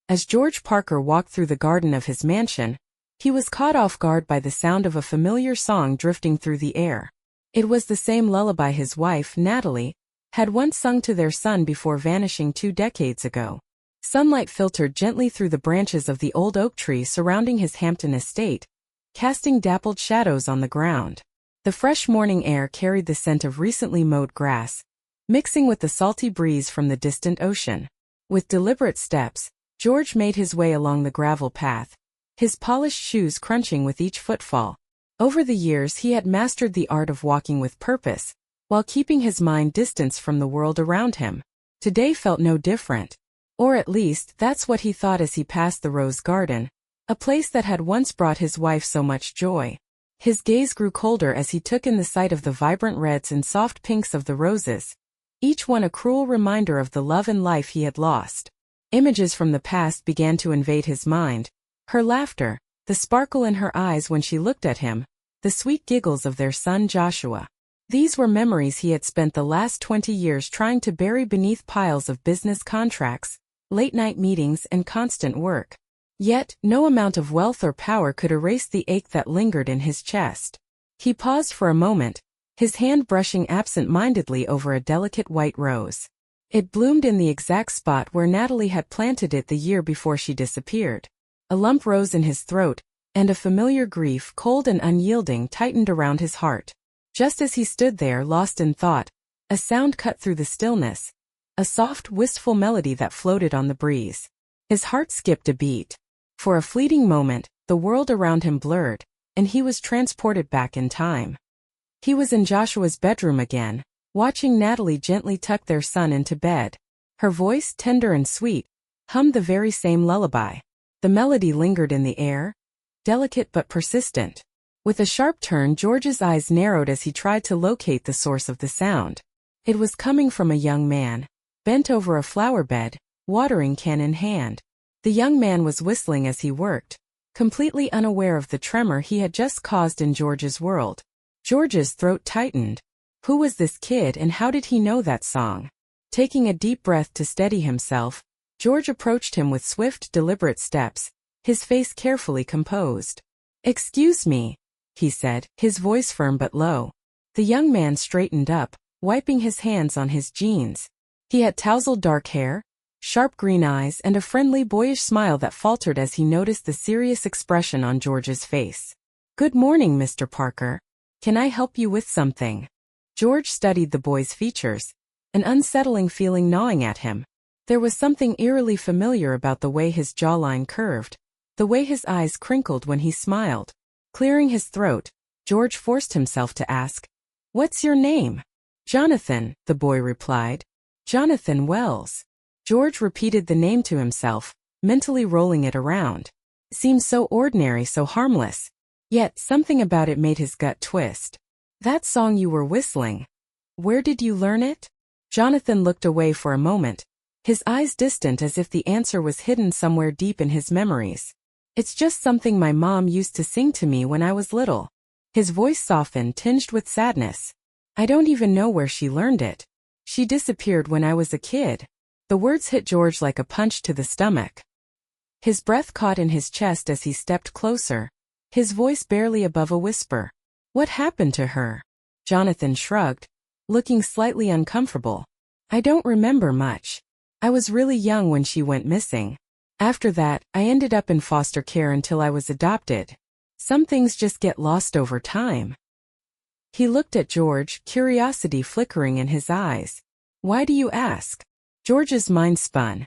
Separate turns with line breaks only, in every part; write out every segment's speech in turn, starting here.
As George Parker walked through the garden of his mansion, he was caught off guard by the sound of a familiar song drifting through the air. It was the same lullaby his wife, Natalie, had once sung to their son before vanishing 2 decades ago. Sunlight filtered gently through the branches of the old oak tree surrounding his Hampton estate, casting dappled shadows on the ground. The fresh morning air carried the scent of recently mowed grass, mixing with the salty breeze from the distant ocean. With deliberate steps, George made his way along the gravel path, his polished shoes crunching with each footfall. Over the years he had mastered the art of walking with purpose, while keeping his mind distanced from the world around him. Today felt no different. Or at least, that's what he thought as he passed the rose garden, a place that had once brought his wife so much joy. His gaze grew colder as he took in the sight of the vibrant reds and soft pinks of the roses, each one a cruel reminder of the love and life he had lost. Images from the past began to invade his mind, her laughter, the sparkle in her eyes when she looked at him, the sweet giggles of their son Joshua. These were memories he had spent the last 20 years trying to bury beneath piles of business contracts, late-night meetings and constant work. Yet, no amount of wealth or power could erase the ache that lingered in his chest. He paused for a moment, his hand brushing absent-mindedly over a delicate white rose. It bloomed in the exact spot where Natalie had planted it the year before she disappeared. A lump rose in his throat, and a familiar grief, cold and unyielding, tightened around his heart. Just as he stood there lost in thought, a sound cut through the stillness, a soft, wistful melody that floated on the breeze. His heart skipped a beat. For a fleeting moment, the world around him blurred, and he was transported back in time. He was in Joshua's bedroom again, watching Natalie gently tuck their son into bed. Her voice, tender and sweet, hummed the very same lullaby. The melody lingered in the air, delicate but persistent. With a sharp turn, George's eyes narrowed as he tried to locate the source of the sound. It was coming from a young man, bent over a flower bed, watering can in hand. The young man was whistling as he worked, completely unaware of the tremor he had just caused in George's world. George's throat tightened. Who was this kid and how did he know that song? Taking a deep breath to steady himself, George approached him with swift, deliberate steps, his face carefully composed. "Excuse me," he said, his voice firm but low. The young man straightened up, wiping his hands on his jeans. He had tousled dark hair, sharp green eyes and a friendly boyish smile that faltered as he noticed the serious expression on George's face. "Good morning, Mr. Parker. Can I help you with something?" George studied the boy's features, an unsettling feeling gnawing at him. There was something eerily familiar about the way his jawline curved, the way his eyes crinkled when he smiled. Clearing his throat, George forced himself to ask, "What's your name?" "Jonathan," the boy replied. "Jonathan Wells." George repeated the name to himself, mentally rolling it around. It seemed so ordinary, so harmless. Yet something about it made his gut twist. "That song you were whistling. Where did you learn it?" Jonathan looked away for a moment, his eyes distant as if the answer was hidden somewhere deep in his memories. "It's just something my mom used to sing to me when I was little." His voice softened, tinged with sadness. "I don't even know where she learned it. She disappeared when I was a kid." The words hit George like a punch to the stomach. His breath caught in his chest as he stepped closer, his voice barely above a whisper. "What happened to her?" Jonathan shrugged, looking slightly uncomfortable. "I don't remember much. I was really young when she went missing. After that, I ended up in foster care until I was adopted. Some things just get lost over time." He looked at George, curiosity flickering in his eyes. "Why do you ask?" George's mind spun.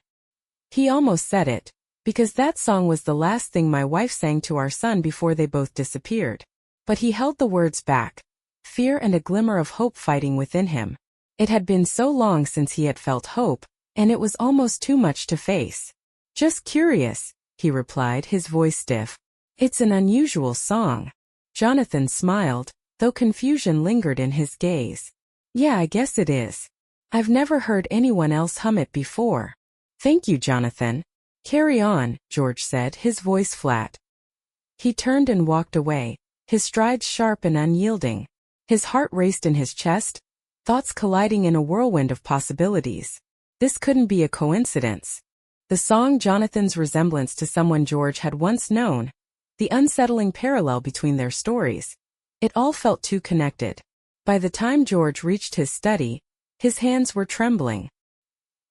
He almost said it, "Because that song was the last thing my wife sang to our son before they both disappeared." But he held the words back, fear and a glimmer of hope fighting within him. It had been so long since he had felt hope, and it was almost too much to face. "Just curious," he replied, his voice stiff. "It's an unusual song." Jonathan smiled, though confusion lingered in his gaze. "Yeah, I guess it is. I've never heard anyone else hum it before." "Thank you, Jonathan. Carry on," George said, his voice flat. He turned and walked away, his strides sharp and unyielding. His heart raced in his chest, thoughts colliding in a whirlwind of possibilities. This couldn't be a coincidence. The song, Jonathan's resemblance to someone George had once known, the unsettling parallel between their stories. It all felt too connected. By the time George reached his study, his hands were trembling.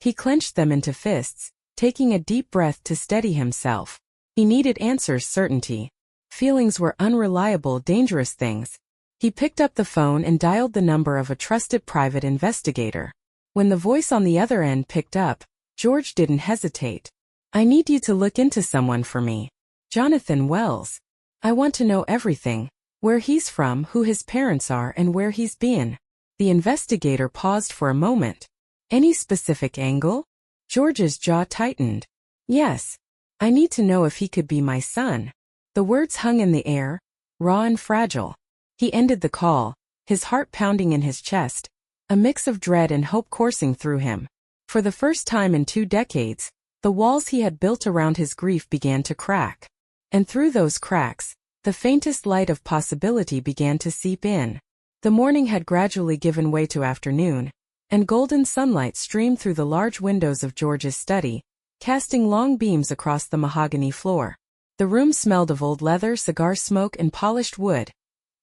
He clenched them into fists, taking a deep breath to steady himself. He needed answers, certainty. Feelings were unreliable, dangerous things. He picked up the phone and dialed the number of a trusted private investigator. When the voice on the other end picked up, George didn't hesitate. "I need you to look into someone for me. Jonathan Wells. I want to know everything. Where he's from, who his parents are, and where he's been." The investigator paused for a moment. "Any specific angle?" George's jaw tightened. "Yes. I need to know if he could be my son." The words hung in the air, raw and fragile. He ended the call, his heart pounding in his chest, a mix of dread and hope coursing through him. For the first time in 2 decades, the walls he had built around his grief began to crack. And through those cracks, the faintest light of possibility began to seep in. The morning had gradually given way to afternoon, and golden sunlight streamed through the large windows of George's study, casting long beams across the mahogany floor. The room smelled of old leather, cigar smoke, and polished wood.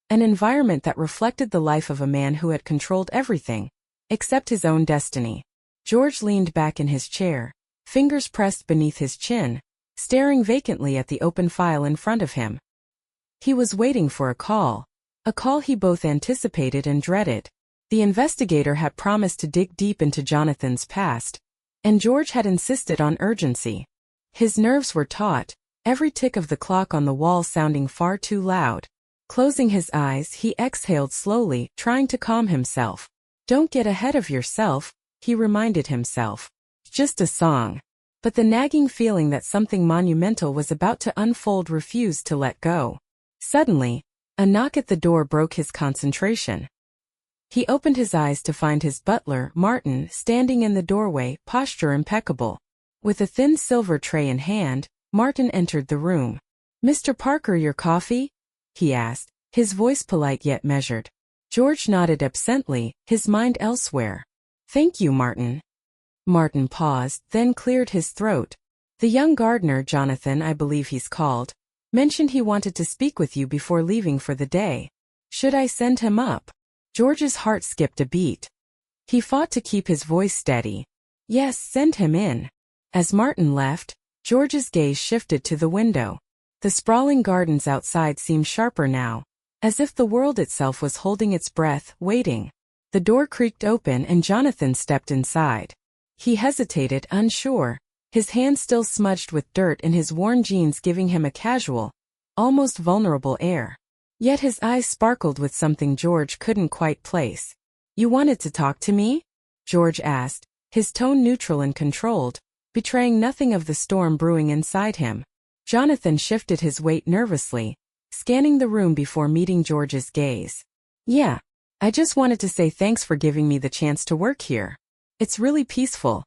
An environment that reflected the life of a man who had controlled everything, except his own destiny. George leaned back in his chair, fingers pressed beneath his chin, staring vacantly at the open file in front of him. He was waiting for a call he both anticipated and dreaded. The investigator had promised to dig deep into Jonathan's past, and George had insisted on urgency. His nerves were taut, every tick of the clock on the wall sounding far too loud. Closing his eyes, he exhaled slowly, trying to calm himself. "Don't get ahead of yourself," he reminded himself. "Just a song." But the nagging feeling that something monumental was about to unfold refused to let go. Suddenly, a knock at the door broke his concentration. He opened his eyes to find his butler, Martin, standing in the doorway, posture impeccable. With a thin silver tray in hand, Martin entered the room. "Mr. Parker, your coffee?" he asked, his voice polite yet measured. George nodded absently, his mind elsewhere. "Thank you, Martin." Martin paused, then cleared his throat. "The young gardener, Jonathan, I believe he's called, mentioned he wanted to speak with you before leaving for the day. Should I send him up?" George's heart skipped a beat. He fought to keep his voice steady. "Yes, send him in." As Martin left, George's gaze shifted to the window. The sprawling gardens outside seemed sharper now, as if the world itself was holding its breath, waiting. The door creaked open and Jonathan stepped inside. He hesitated, unsure, his hands still smudged with dirt and his worn jeans giving him a casual, almost vulnerable air. Yet his eyes sparkled with something George couldn't quite place. "You wanted to talk to me?" George asked, his tone neutral and controlled, betraying nothing of the storm brewing inside him. Jonathan shifted his weight nervously, scanning the room before meeting George's gaze. "Yeah, I just wanted to say thanks for giving me the chance to work here. It's really peaceful.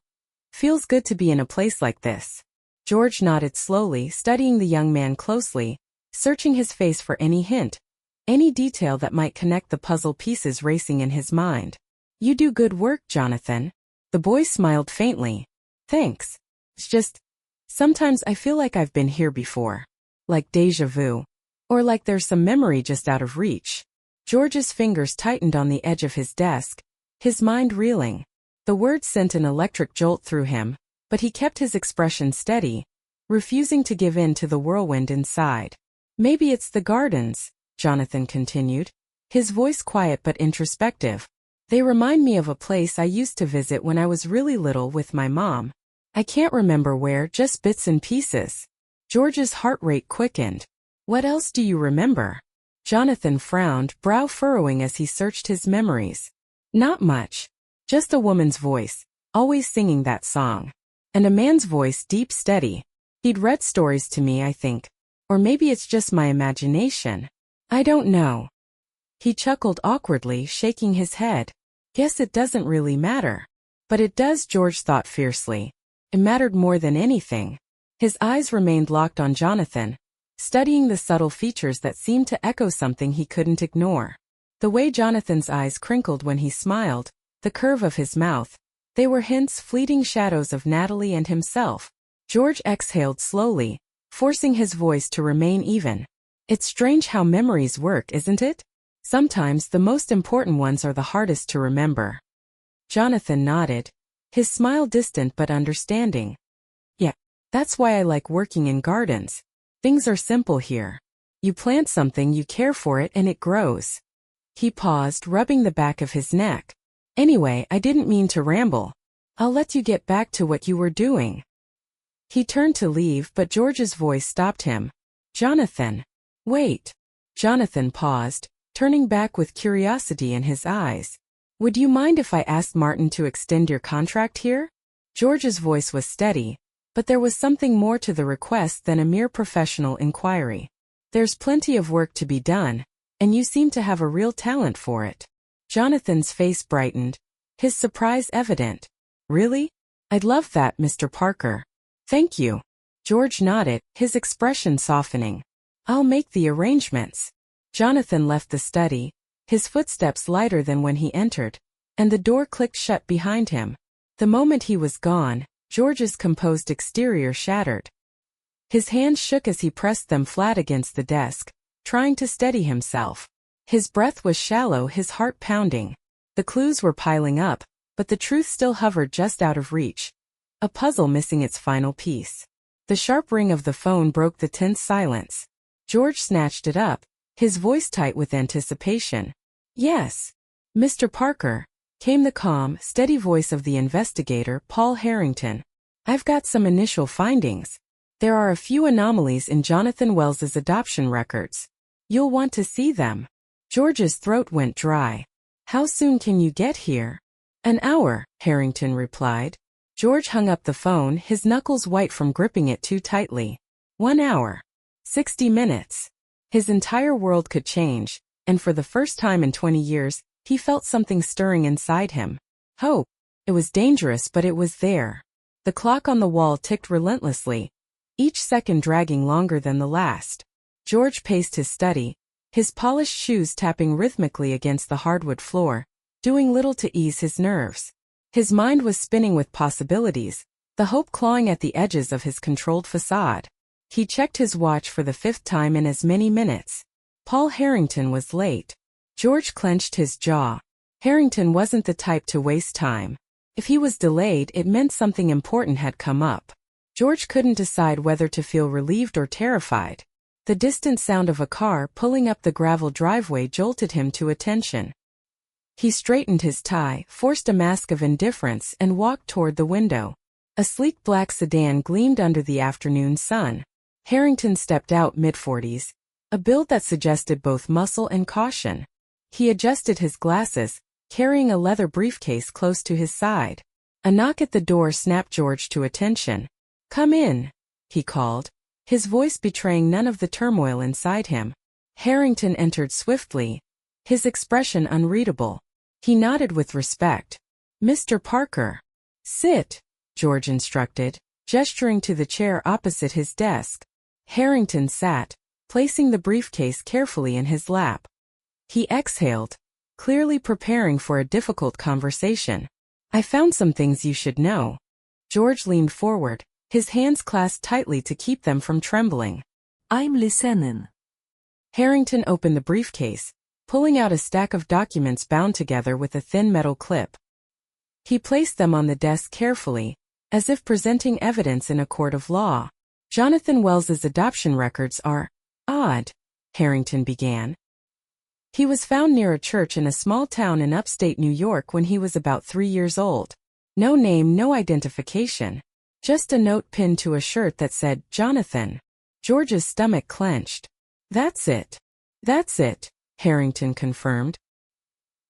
Feels good to be in a place like this." George nodded slowly, studying the young man closely, searching his face for any hint, any detail that might connect the puzzle pieces racing in his mind. "You do good work, Jonathan." The boy smiled faintly. "Thanks. It's just, sometimes I feel like I've been here before. Like déjà vu. Or like there's some memory just out of reach." George's fingers tightened on the edge of his desk, his mind reeling. The words sent an electric jolt through him, but he kept his expression steady, refusing to give in to the whirlwind inside. "Maybe it's the gardens," Jonathan continued, his voice quiet but introspective. "They remind me of a place I used to visit when I was really little with my mom. I can't remember where, just bits and pieces." George's heart rate quickened. "What else do you remember?" Jonathan frowned, brow furrowing as he searched his memories. "Not much. Just a woman's voice, always singing that song. And a man's voice, deep, steady. He'd read stories to me, I think. Or maybe it's just my imagination. I don't know." He chuckled awkwardly, shaking his head. "Guess it doesn't really matter." But it does, George thought fiercely. It mattered more than anything. His eyes remained locked on Jonathan, studying the subtle features that seemed to echo something he couldn't ignore. The way Jonathan's eyes crinkled when he smiled, the curve of his mouth, they were hints, fleeting shadows of Natalie and himself. George exhaled slowly, forcing his voice to remain even. It's strange how memories work, isn't it? Sometimes the most important ones are the hardest to remember. Jonathan nodded, his smile distant but understanding. Yeah, that's why I like working in gardens. Things are simple here. You plant something, you care for it, and it grows. He paused, rubbing the back of his neck. Anyway, I didn't mean to ramble. I'll let you get back to what you were doing. He turned to leave, but George's voice stopped him. Jonathan. Wait. Jonathan paused, turning back with curiosity in his eyes. Would you mind if I asked Martin to extend your contract here? George's voice was steady, but there was something more to the request than a mere professional inquiry. There's plenty of work to be done, and you seem to have a real talent for it. Jonathan's face brightened, his surprise evident. Really? I'd love that, Mr. Parker. Thank you. George nodded, his expression softening. I'll make the arrangements. Jonathan left the study, his footsteps lighter than when he entered, and the door clicked shut behind him. The moment he was gone, George's composed exterior shattered. His hands shook as he pressed them flat against the desk, trying to steady himself. His breath was shallow, his heart pounding. The clues were piling up, but the truth still hovered just out of reach. A puzzle missing its final piece. The sharp ring of the phone broke the tense silence. George snatched it up, his voice tight with anticipation. Yes. Mr. Parker, came the calm, steady voice of the investigator, Paul Harrington. I've got some initial findings. There are a few anomalies in Jonathan Wells's adoption records. You'll want to see them. George's throat went dry. How soon can you get here? An hour, Harrington replied. George hung up the phone, his knuckles white from gripping it too tightly. 1 hour. 60 minutes. His entire world could change, and for the first time in 20 years, he felt something stirring inside him. Hope. It was dangerous, but it was there. The clock on the wall ticked relentlessly, each second dragging longer than the last. George paced his study, his polished shoes tapping rhythmically against the hardwood floor, doing little to ease his nerves. His mind was spinning with possibilities, the hope clawing at the edges of his controlled facade. He checked his watch for the 5th time in as many minutes. Paul Harrington was late. George clenched his jaw. Harrington wasn't the type to waste time. If he was delayed, it meant something important had come up. George couldn't decide whether to feel relieved or terrified. The distant sound of a car pulling up the gravel driveway jolted him to attention. He straightened his tie, forced a mask of indifference, and walked toward the window. A sleek black sedan gleamed under the afternoon sun. Harrington stepped out mid-40s, a build that suggested both muscle and caution. He adjusted his glasses, carrying a leather briefcase close to his side. A knock at the door snapped George to attention. Come in, he called, his voice betraying none of the turmoil inside him. Harrington entered swiftly, his expression unreadable. He nodded with respect. Mr. Parker. Sit, George instructed, gesturing to the chair opposite his desk. Harrington sat, placing the briefcase carefully in his lap. He exhaled, clearly preparing for a difficult conversation. I found some things you should know. George leaned forward, his hands clasped tightly to keep them from trembling. I'm listening. Harrington opened the briefcase, pulling out a stack of documents bound together with a thin metal clip. He placed them on the desk carefully, as if presenting evidence in a court of law. Jonathan Wells's adoption records are odd, Harrington began. He was found near a church in a small town in upstate New York when he was about 3 years old. No name, no identification. Just a note pinned to a shirt that said, Jonathan. George's stomach clenched. That's it. That's it, Harrington confirmed.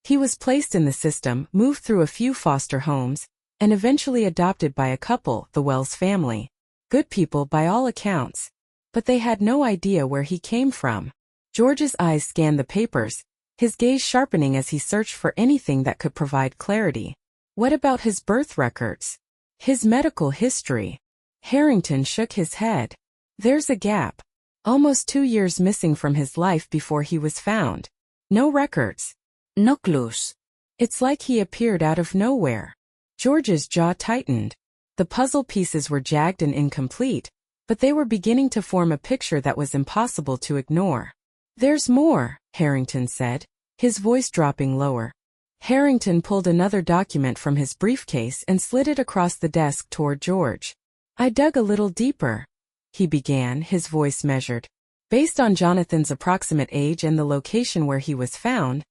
He was placed in the system, moved through a few foster homes, and eventually adopted by a couple, the Wells family. Good people by all accounts. But they had no idea where he came from. George's eyes scanned the papers, his gaze sharpening as he searched for anything that could provide clarity. What about his birth records? His medical history? Harrington shook his head. There's a gap. Almost 2 years missing from his life before he was found. No records. No clues. It's like he appeared out of nowhere. George's jaw tightened. The puzzle pieces were jagged and incomplete, but they were beginning to form a picture that was impossible to ignore. "There's more," Harrington said, his voice dropping lower. Harrington pulled another document from his briefcase and slid it across the desk toward George. "I dug a little deeper," he began, his voice measured. Based on Jonathan's approximate age and the location where he was found,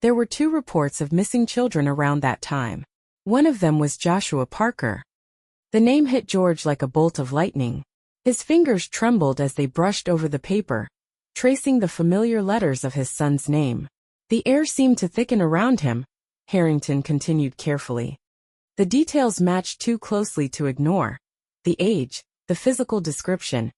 there were 2 reports of missing children around that time. One of them was Joshua Parker. The name hit George like a bolt of lightning. His fingers trembled as they brushed over the paper, tracing the familiar letters of his son's name. The air seemed to thicken around him, Harrington continued carefully. The details matched too closely to ignore. The age, the physical description,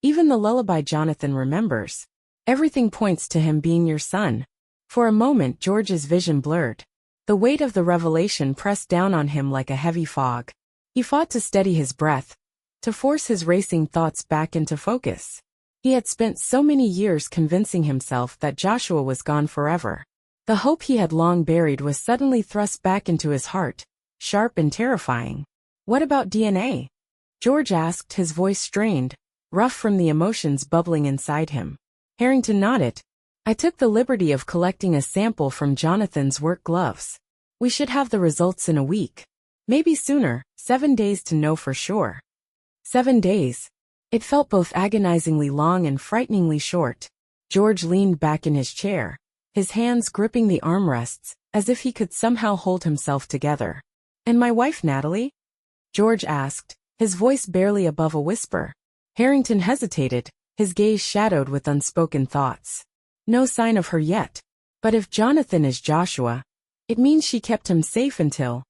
even the lullaby Jonathan remembers. Everything points to him being your son. For a moment George's vision blurred. The weight of the revelation pressed down on him like a heavy fog. He fought to steady his breath, to force his racing thoughts back into focus. He had spent so many years convincing himself that Joshua was gone forever. The hope he had long buried was suddenly thrust back into his heart, sharp and terrifying. "What about DNA?" George asked, his voice strained, rough from the emotions bubbling inside him. Harrington nodded. "I took the liberty of collecting a sample from Jonathan's work gloves. We should have the results in a week. Maybe sooner, 7 days to know for sure." 7 days. It felt both agonizingly long and frighteningly short. George leaned back in his chair, his hands gripping the armrests, as if he could somehow hold himself together. "And my wife Natalie?" George asked, his voice barely above a whisper. Harrington hesitated, his gaze shadowed with unspoken thoughts. No sign of her yet. But if Jonathan is Joshua, it means she kept him safe until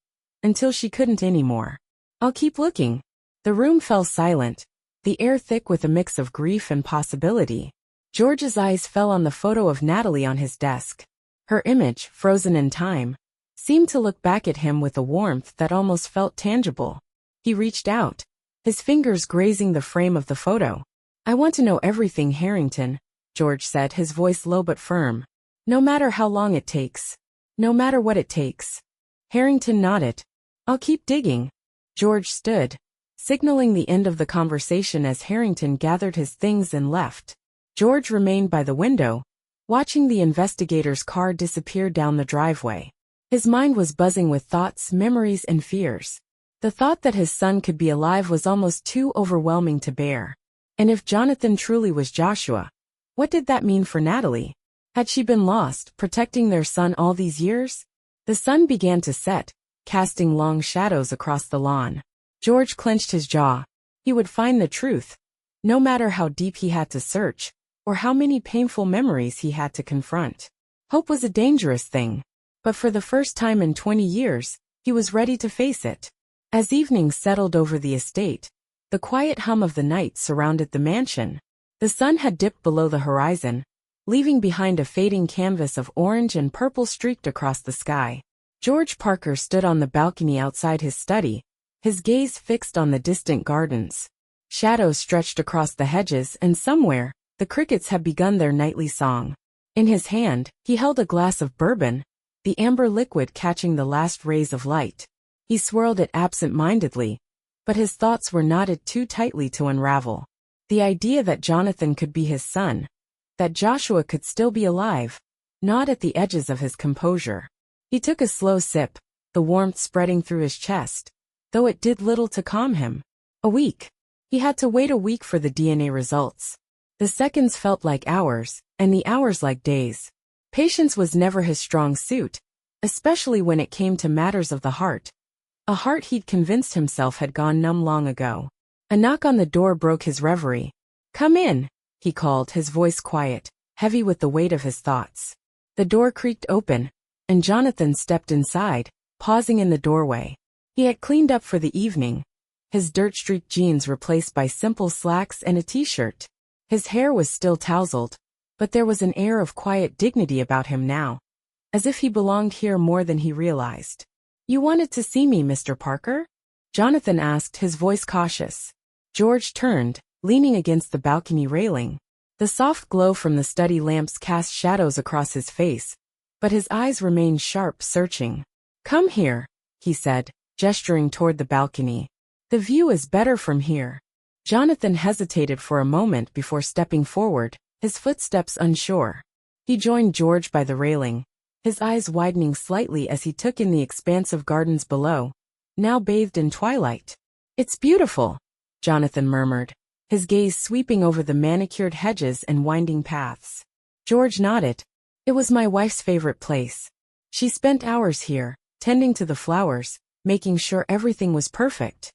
she couldn't anymore. "I'll keep looking." The room fell silent, the air thick with a mix of grief and possibility. George's eyes fell on the photo of Natalie on his desk. Her image, frozen in time, seemed to look back at him with a warmth that almost felt tangible. He reached out, his fingers grazing the frame of the photo. "I want to know everything, Harrington," George said, his voice low but firm. "No matter how long it takes. No matter what it takes." Harrington nodded. "I'll keep digging." George stood, signaling the end of the conversation as Harrington gathered his things and left. George remained by the window, watching the investigator's car disappear down the driveway. His mind was buzzing with thoughts, memories, and fears. The thought that his son could be alive was almost too overwhelming to bear. And if Jonathan truly was Joshua, what did that mean for Natalie? Had she been lost, protecting their son all these years? The sun began to set, casting long shadows across the lawn. George clenched his jaw. He would find the truth, no matter how deep he had to search, or how many painful memories he had to confront. Hope was a dangerous thing, but for the first time in 20 years, he was ready to face it. As evening settled over the estate, the quiet hum of the night surrounded the mansion. The sun had dipped below the horizon, leaving behind a fading canvas of orange and purple streaked across the sky. George Parker stood on the balcony outside his study, his gaze fixed on the distant gardens. Shadows stretched across the hedges, and somewhere, the crickets had begun their nightly song. In his hand, he held a glass of bourbon, the amber liquid catching the last rays of light. He swirled it absent-mindedly, but his thoughts were knotted too tightly to unravel. The idea that Jonathan could be his son, that Joshua could still be alive, gnawed at the edges of his composure. He took a slow sip, the warmth spreading through his chest, though it did little to calm him. A week. He had to wait a week for the DNA results. The seconds felt like hours, and the hours like days. Patience was never his strong suit, especially when it came to matters of the heart. A heart he'd convinced himself had gone numb long ago. A knock on the door broke his reverie. "Come in," he called, his voice quiet, heavy with the weight of his thoughts. The door creaked open, and Jonathan stepped inside, pausing in the doorway. He had cleaned up for the evening, his dirt-streaked jeans replaced by simple slacks and a t-shirt. His hair was still tousled, but there was an air of quiet dignity about him now, as if he belonged here more than he realized. "You wanted to see me, Mr. Parker?" Jonathan asked, his voice cautious. George turned, leaning against the balcony railing. The soft glow from the study lamps cast shadows across his face, but his eyes remained sharp, searching. "Come here," he said, gesturing toward the balcony. The view is better from here. Jonathan hesitated for a moment before stepping forward, his footsteps unsure. He joined George by the railing, his eyes widening slightly as he took in the expansive gardens below, now bathed in twilight. "It's beautiful," Jonathan murmured, his gaze sweeping over the manicured hedges and winding paths. George nodded. "It was my wife's favorite place. She spent hours here, tending to the flowers, making sure everything was perfect."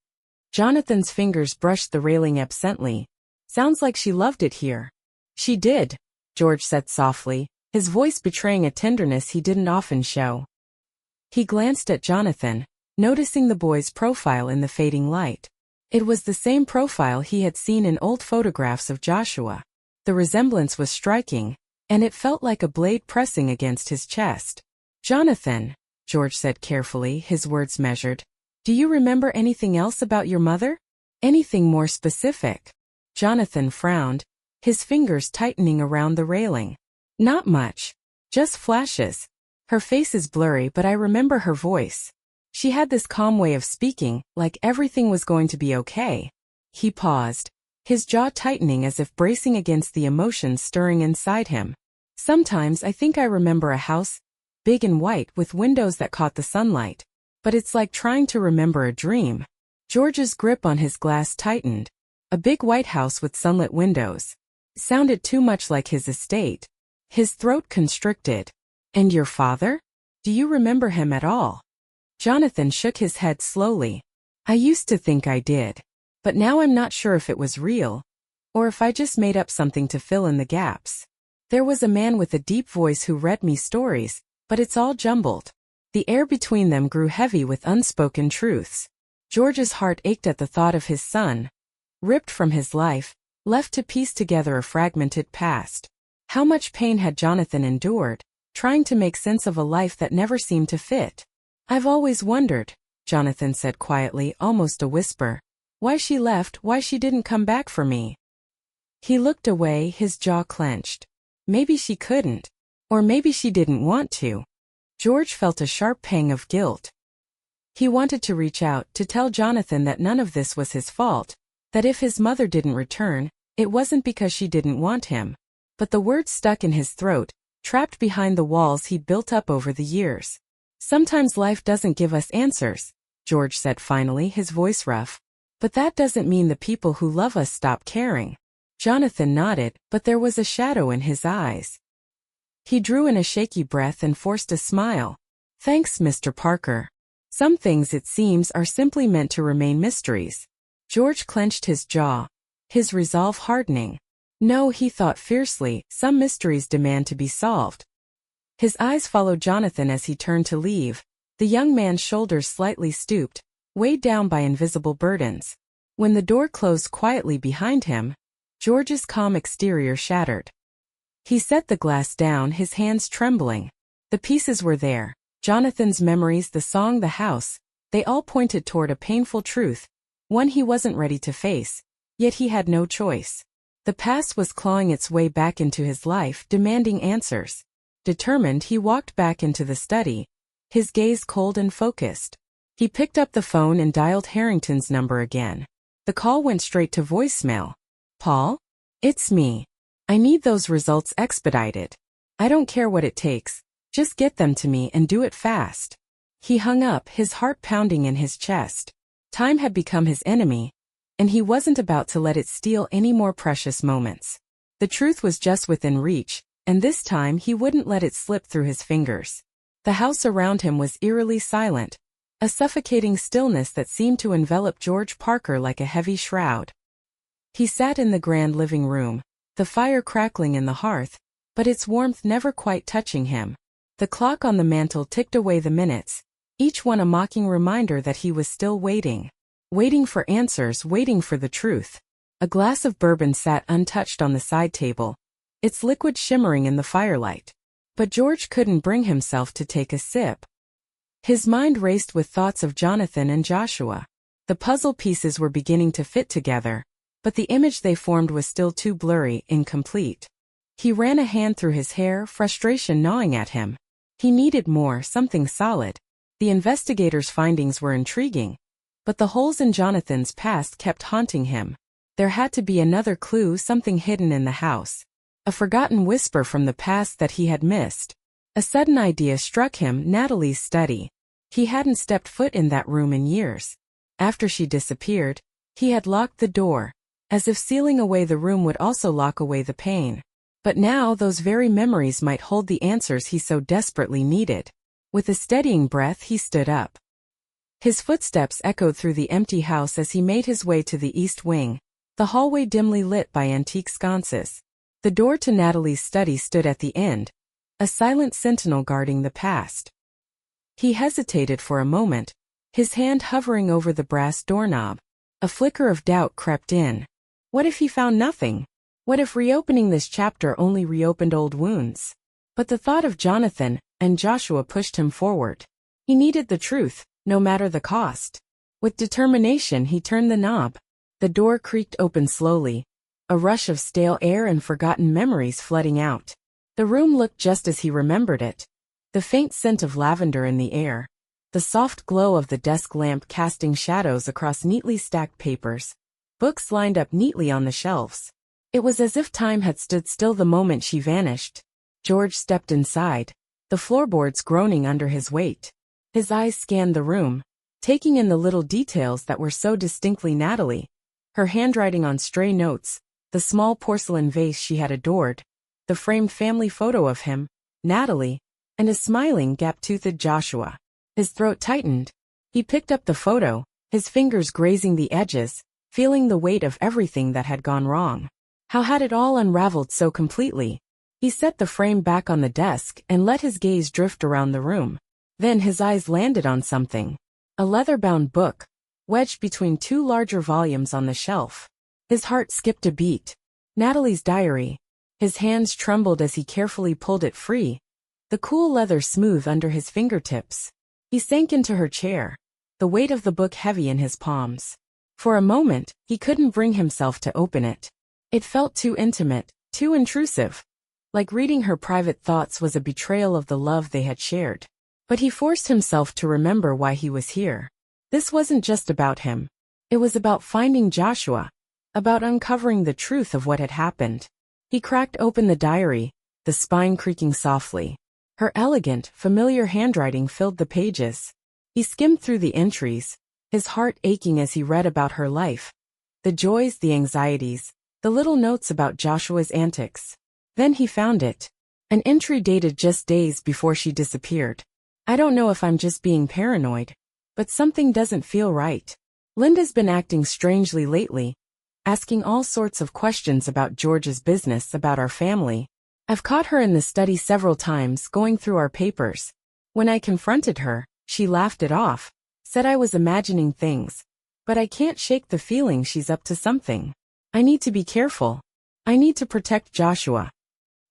Jonathan's fingers brushed the railing absently. "Sounds like she loved it here." "She did," George said softly, his voice betraying a tenderness he didn't often show. He glanced at Jonathan, noticing the boy's profile in the fading light. It was the same profile he had seen in old photographs of Joshua. The resemblance was striking, and it felt like a blade pressing against his chest. "Jonathan," George said carefully, his words measured, "do you remember anything else about your mother? Anything more specific?" Jonathan frowned, his fingers tightening around the railing. "Not much. Just flashes. Her face is blurry, but I remember her voice. She had this calm way of speaking, like everything was going to be okay." He paused, his jaw tightening as if bracing against the emotions stirring inside him. "Sometimes I think I remember a house, big and white with windows that caught the sunlight. But it's like trying to remember a dream." George's grip on his glass tightened. A big white house with sunlit windows. Sounded too much like his estate. His throat constricted. "And your father? Do you remember him at all?" Jonathan shook his head slowly. "I used to think I did. But now I'm not sure if it was real, or if I just made up something to fill in the gaps. There was a man with a deep voice who read me stories, but it's all jumbled." The air between them grew heavy with unspoken truths. George's heart ached at the thought of his son, ripped from his life, left to piece together a fragmented past. How much pain had Jonathan endured, trying to make sense of a life that never seemed to fit? "I've always wondered," Jonathan said quietly, almost a whisper, "why she left, why she didn't come back for me." He looked away, his jaw clenched. Maybe she couldn't. Or maybe she didn't want to. George felt a sharp pang of guilt. He wanted to reach out, to tell Jonathan that none of this was his fault, that if his mother didn't return, it wasn't because she didn't want him. But the words stuck in his throat, trapped behind the walls he'd built up over the years. "Sometimes life doesn't give us answers," George said finally, his voice rough. "But that doesn't mean the people who love us stop caring." Jonathan nodded, but there was a shadow in his eyes. He drew in a shaky breath and forced a smile. "Thanks, Mr. Parker. Some things, it seems, are simply meant to remain mysteries." George clenched his jaw, his resolve hardening. "No," he thought fiercely, "some mysteries demand to be solved." His eyes followed Jonathan as he turned to leave, the young man's shoulders slightly stooped, weighed down by invisible burdens. When the door closed quietly behind him, George's calm exterior shattered. He set the glass down, his hands trembling. The pieces were there. Jonathan's memories, the song, the house. They all pointed toward a painful truth, one he wasn't ready to face, yet he had no choice. The past was clawing its way back into his life, demanding answers. Determined, he walked back into the study, his gaze cold and focused. He picked up the phone and dialed Harrington's number again. The call went straight to voicemail. "Paul? It's me. I need those results expedited. I don't care what it takes. Just get them to me and do it fast." He hung up, his heart pounding in his chest. Time had become his enemy, and he wasn't about to let it steal any more precious moments. The truth was just within reach, and this time he wouldn't let it slip through his fingers. The house around him was eerily silent, a suffocating stillness that seemed to envelop George Parker like a heavy shroud. He sat in the grand living room, the fire crackling in the hearth, but its warmth never quite touching him. The clock on the mantel ticked away the minutes, each one a mocking reminder that he was still waiting. Waiting for answers, waiting for the truth. A glass of bourbon sat untouched on the side table, its liquid shimmering in the firelight. But George couldn't bring himself to take a sip. His mind raced with thoughts of Jonathan and Joshua. The puzzle pieces were beginning to fit together, but the image they formed was still too blurry, incomplete. He ran a hand through his hair, frustration gnawing at him. He needed more, something solid. The investigators' findings were intriguing, But the holes in Jonathan's past kept haunting him. There had to be another clue, something hidden in the house. A forgotten whisper from the past that he had missed. A sudden idea struck him: Natalie's study. He hadn't stepped foot in that room in years. After she disappeared, he had locked the door, as if sealing away the room would also lock away the pain. But now those very memories might hold the answers he so desperately needed. With a steadying breath, he stood up. His footsteps echoed through the empty house as he made his way to the east wing, the hallway dimly lit by antique sconces. The door to Natalie's study stood at the end, a silent sentinel guarding the past. He hesitated for a moment, his hand hovering over the brass doorknob. A flicker of doubt crept in. What if he found nothing? What if reopening this chapter only reopened old wounds? But the thought of Jonathan and Joshua pushed him forward. He needed the truth, no matter the cost. With determination, he turned the knob. The door creaked open slowly, a rush of stale air and forgotten memories flooding out. The room looked just as he remembered it. The faint scent of lavender in the air, the soft glow of the desk lamp casting shadows across neatly stacked papers, books lined up neatly on the shelves. It was as if time had stood still the moment she vanished. George stepped inside, the floorboards groaning under his weight. His eyes scanned the room, taking in the little details that were so distinctly Natalie. Her handwriting on stray notes, the small porcelain vase she had adored, the framed family photo of him, Natalie, and a smiling, gap-toothed Joshua. His throat tightened. He picked up the photo, his fingers grazing the edges, feeling the weight of everything that had gone wrong. How had it all unraveled so completely? He set the frame back on the desk and let his gaze drift around the room. Then his eyes landed on something. A leather-bound book, wedged between two larger volumes on the shelf. His heart skipped a beat. Natalie's diary. His hands trembled as he carefully pulled it free, the cool leather smooth under his fingertips. He sank into her chair, the weight of the book heavy in his palms. For a moment, he couldn't bring himself to open it. It felt too intimate, too intrusive. Like reading her private thoughts was a betrayal of the love they had shared. But he forced himself to remember why he was here. This wasn't just about him. It was about finding Joshua, about uncovering the truth of what had happened. He cracked open the diary, the spine creaking softly. Her elegant, familiar handwriting filled the pages. He skimmed through the entries, his heart aching as he read about her life. The joys, the anxieties, the little notes about Joshua's antics. Then he found it. An entry dated just days before she disappeared. I don't know if I'm just being paranoid, but something doesn't feel right. Linda's been acting strangely lately, asking all sorts of questions about George's business, about our family. I've caught her in the study several times going through our papers. When I confronted her, she laughed it off, said I was imagining things. But I can't shake the feeling she's up to something. I need to be careful. I need to protect Joshua.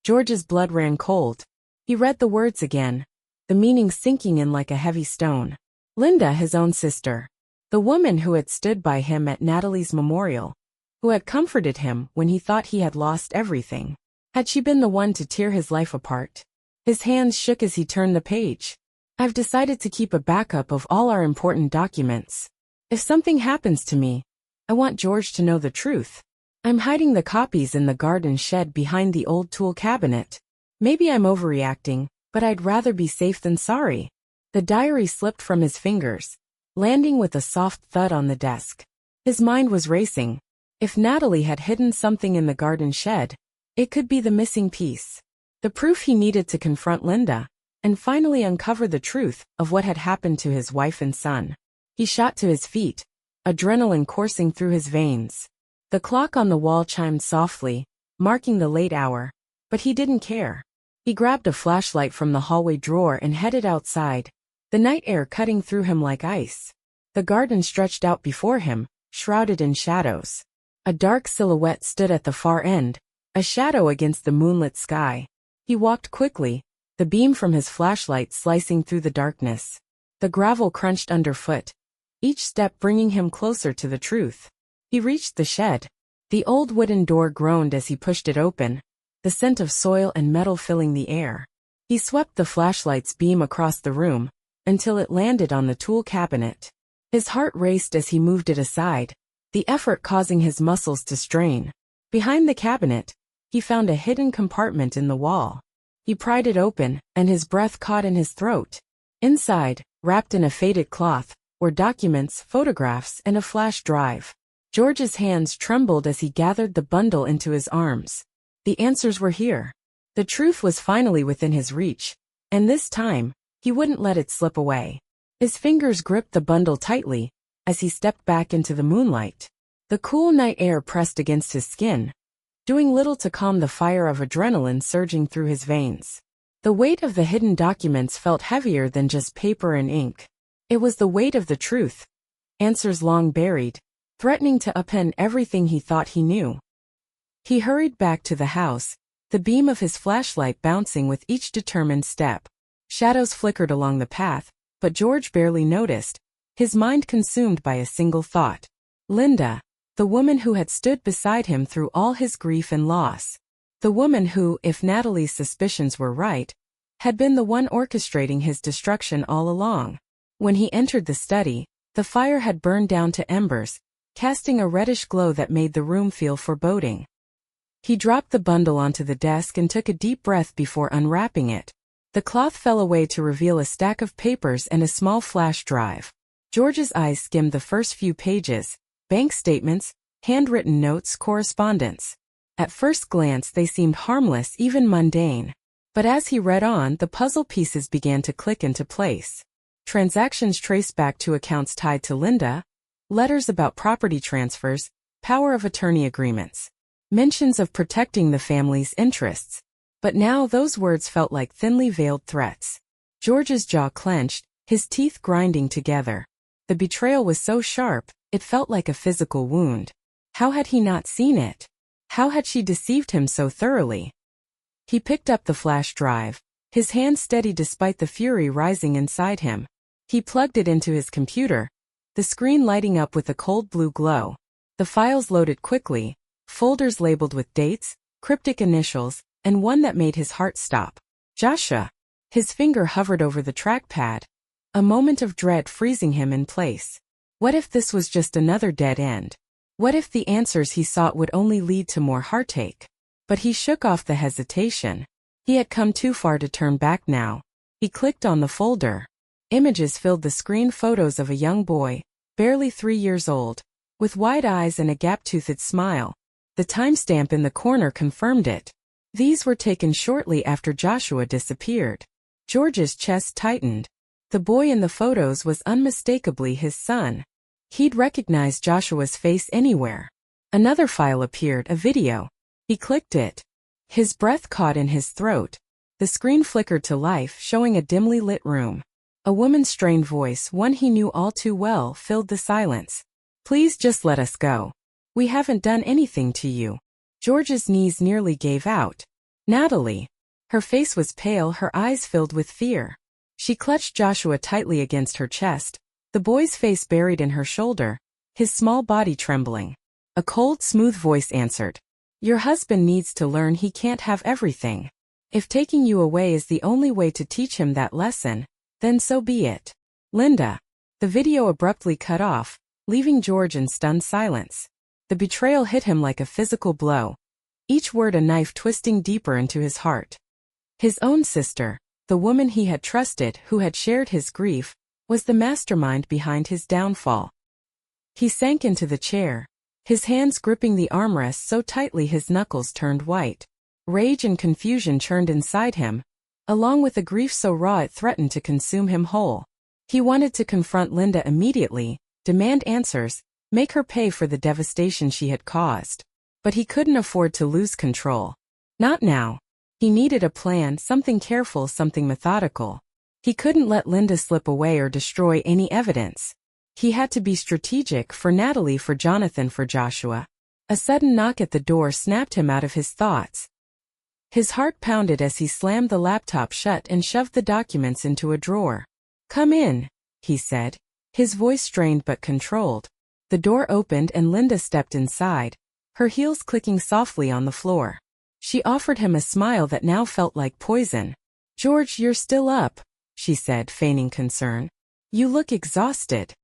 George's blood ran cold. He read the words again, the meaning sinking in like a heavy stone. Linda, his own sister. The woman who had stood by him at Natalie's memorial. Who had comforted him when he thought he had lost everything. Had she been the one to tear his life apart? His hands shook as he turned the page. I've decided to keep a backup of all our important documents. If something happens to me, I want George to know the truth. I'm hiding the copies in the garden shed behind the old tool cabinet. Maybe I'm overreacting, but I'd rather be safe than sorry. The diary slipped from his fingers, landing with a soft thud on the desk. His mind was racing. If Natalie had hidden something in the garden shed, it could be the missing piece. The proof he needed to confront Linda, and finally uncover the truth of what had happened to his wife and son. He shot to his feet, adrenaline coursing through his veins. The clock on the wall chimed softly, marking the late hour, but he didn't care. He grabbed a flashlight from the hallway drawer and headed outside, the night air cutting through him like ice. The garden stretched out before him, shrouded in shadows. A dark silhouette stood at the far end, a shadow against the moonlit sky. He walked quickly, the beam from his flashlight slicing through the darkness. The gravel crunched underfoot, each step bringing him closer to the truth. He reached the shed. The old wooden door groaned as he pushed it open, the scent of soil and metal filling the air. He swept the flashlight's beam across the room, until it landed on the tool cabinet. His heart raced as he moved it aside, the effort causing his muscles to strain. Behind the cabinet, he found a hidden compartment in the wall. He pried it open, and his breath caught in his throat. Inside, wrapped in a faded cloth, were documents, photographs, and a flash drive. George's hands trembled as he gathered the bundle into his arms. The answers were here. The truth was finally within his reach, and this time, he wouldn't let it slip away. His fingers gripped the bundle tightly as he stepped back into the moonlight. The cool night air pressed against his skin, doing little to calm the fire of adrenaline surging through his veins. The weight of the hidden documents felt heavier than just paper and ink. It was the weight of the truth, answers long buried, threatening to upend everything he thought he knew. He hurried back to the house, the beam of his flashlight bouncing with each determined step. Shadows flickered along the path, but George barely noticed, his mind consumed by a single thought. Linda, the woman who had stood beside him through all his grief and loss. The woman who, if Natalie's suspicions were right, had been the one orchestrating his destruction all along. When he entered the study, the fire had burned down to embers, casting a reddish glow that made the room feel foreboding. He dropped the bundle onto the desk and took a deep breath before unwrapping it. The cloth fell away to reveal a stack of papers and a small flash drive. George's eyes skimmed the first few pages: bank statements, handwritten notes, correspondence. At first glance they seemed harmless, even mundane. But as he read on, the puzzle pieces began to click into place. Transactions traced back to accounts tied to Linda, letters about property transfers, power of attorney agreements, mentions of protecting the family's interests. But now those words felt like thinly veiled threats. George's jaw clenched, his teeth grinding together. The betrayal was so sharp, it felt like a physical wound. How had he not seen it? How had she deceived him so thoroughly? He picked up the flash drive, his hand steady despite the fury rising inside him. He plugged it into his computer, the screen lighting up with a cold blue glow. The files loaded quickly, folders labeled with dates, cryptic initials, and one that made his heart stop. Joshua. His finger hovered over the trackpad, a moment of dread freezing him in place. What if this was just another dead end? What if the answers he sought would only lead to more heartache? But he shook off the hesitation. He had come too far to turn back now. He clicked on the folder. Images filled the screen, photos of a young boy, barely 3 years old, with wide eyes and a gap-toothed smile. The timestamp in the corner confirmed it. These were taken shortly after Joshua disappeared. George's chest tightened. The boy in the photos was unmistakably his son. He'd recognize Joshua's face anywhere. Another file appeared, a video. He clicked it. His breath caught in his throat. The screen flickered to life, showing a dimly lit room. A woman's strained voice, one he knew all too well, filled the silence. "Please just let us go. We haven't done anything to you." George's knees nearly gave out. Natalie. Her face was pale, her eyes filled with fear. She clutched Joshua tightly against her chest, the boy's face buried in her shoulder, his small body trembling. A cold, smooth voice answered. "Your husband needs to learn he can't have everything. If taking you away is the only way to teach him that lesson, then so be it." Linda. The video abruptly cut off, leaving George in stunned silence. The betrayal hit him like a physical blow, each word a knife twisting deeper into his heart. His own sister, the woman he had trusted, who had shared his grief, was the mastermind behind his downfall. He sank into the chair, his hands gripping the armrest so tightly his knuckles turned white. Rage and confusion churned inside him, along with a grief so raw it threatened to consume him whole. He wanted to confront Linda immediately, demand answers, make her pay for the devastation she had caused. But he couldn't afford to lose control. Not now. He needed a plan, something careful, something methodical. He couldn't let Linda slip away or destroy any evidence. He had to be strategic, for Natalie, for Jonathan, for Joshua. A sudden knock at the door snapped him out of his thoughts. His heart pounded as he slammed the laptop shut and shoved the documents into a drawer. "Come in," he said, his voice strained but controlled. The door opened and Linda stepped inside, her heels clicking softly on the floor. She offered him a smile that now felt like poison. "George, you're still up," she said, feigning concern. "You look exhausted."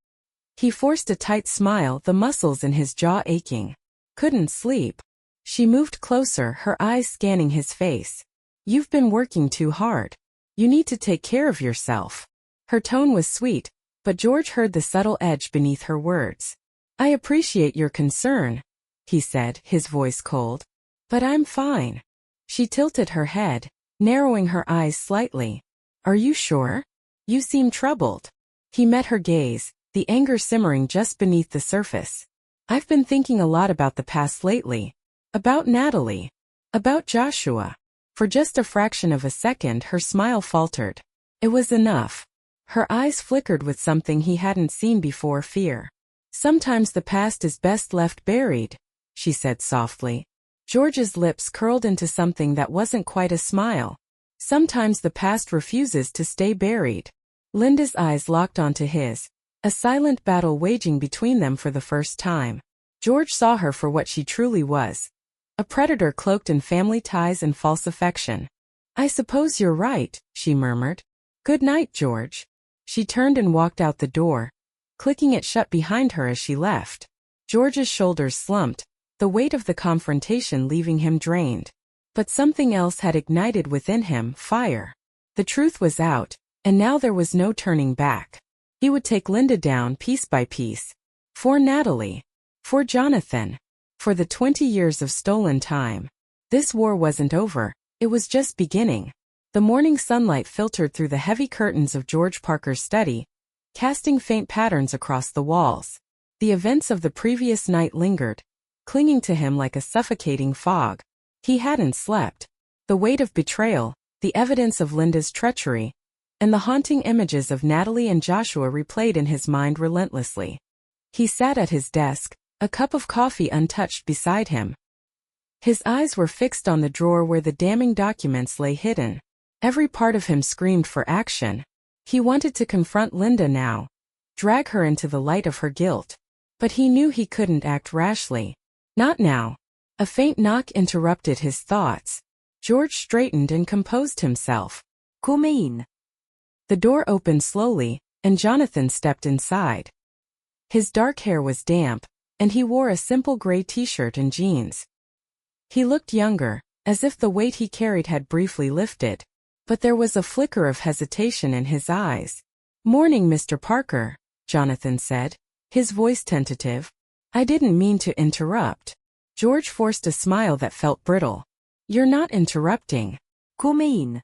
He forced a tight smile, the muscles in his jaw aching. Couldn't sleep. She moved closer, her eyes scanning his face. You've been working too hard. You need to take care of yourself. Her tone was sweet, but George heard the subtle edge beneath her words. I appreciate your concern, he said, his voice cold. But I'm fine. She tilted her head, narrowing her eyes slightly. Are you sure? You seem troubled. He met her gaze, the anger simmering just beneath the surface. I've been thinking a lot about the past lately. About Natalie. About Joshua. For just a fraction of a second her smile faltered. It was enough. Her eyes flickered with something he hadn't seen before, fear. Sometimes the past is best left buried, she said softly. George's lips curled into something that wasn't quite a smile. Sometimes the past refuses to stay buried. Linda's eyes locked onto his, a silent battle waging between them for the first time. George saw her for what she truly was. A predator cloaked in family ties and false affection. I suppose you're right, she murmured. Good night, George. She turned and walked out the door, clicking it shut behind her as she left. George's shoulders slumped, the weight of the confrontation leaving him drained. But something else had ignited within him, fire. The truth was out, and now there was no turning back. He would take Linda down piece by piece. For Natalie. For Jonathan. For the 20 years of stolen time. This war wasn't over, it was just beginning. The morning sunlight filtered through the heavy curtains of George Parker's study, casting faint patterns across the walls. The events of the previous night lingered, clinging to him like a suffocating fog. He hadn't slept. The weight of betrayal, the evidence of Linda's treachery, and the haunting images of Natalie and Joshua replayed in his mind relentlessly. He sat at his desk, a cup of coffee untouched beside him. His eyes were fixed on the drawer where the damning documents lay hidden. Every part of him screamed for action. He wanted to confront Linda now, drag her into the light of her guilt. But he knew he couldn't act rashly. Not now. A faint knock interrupted his thoughts. George straightened and composed himself. Come in. The door opened slowly, and Jonathan stepped inside. His dark hair was damp, and he wore a simple gray t-shirt and jeans. He looked younger, as if the weight he carried had briefly lifted. But there was a flicker of hesitation in his eyes. Morning, Mr. Parker, Jonathan said, his voice tentative. I didn't mean to interrupt. George forced a smile that felt brittle. You're not interrupting. Come in.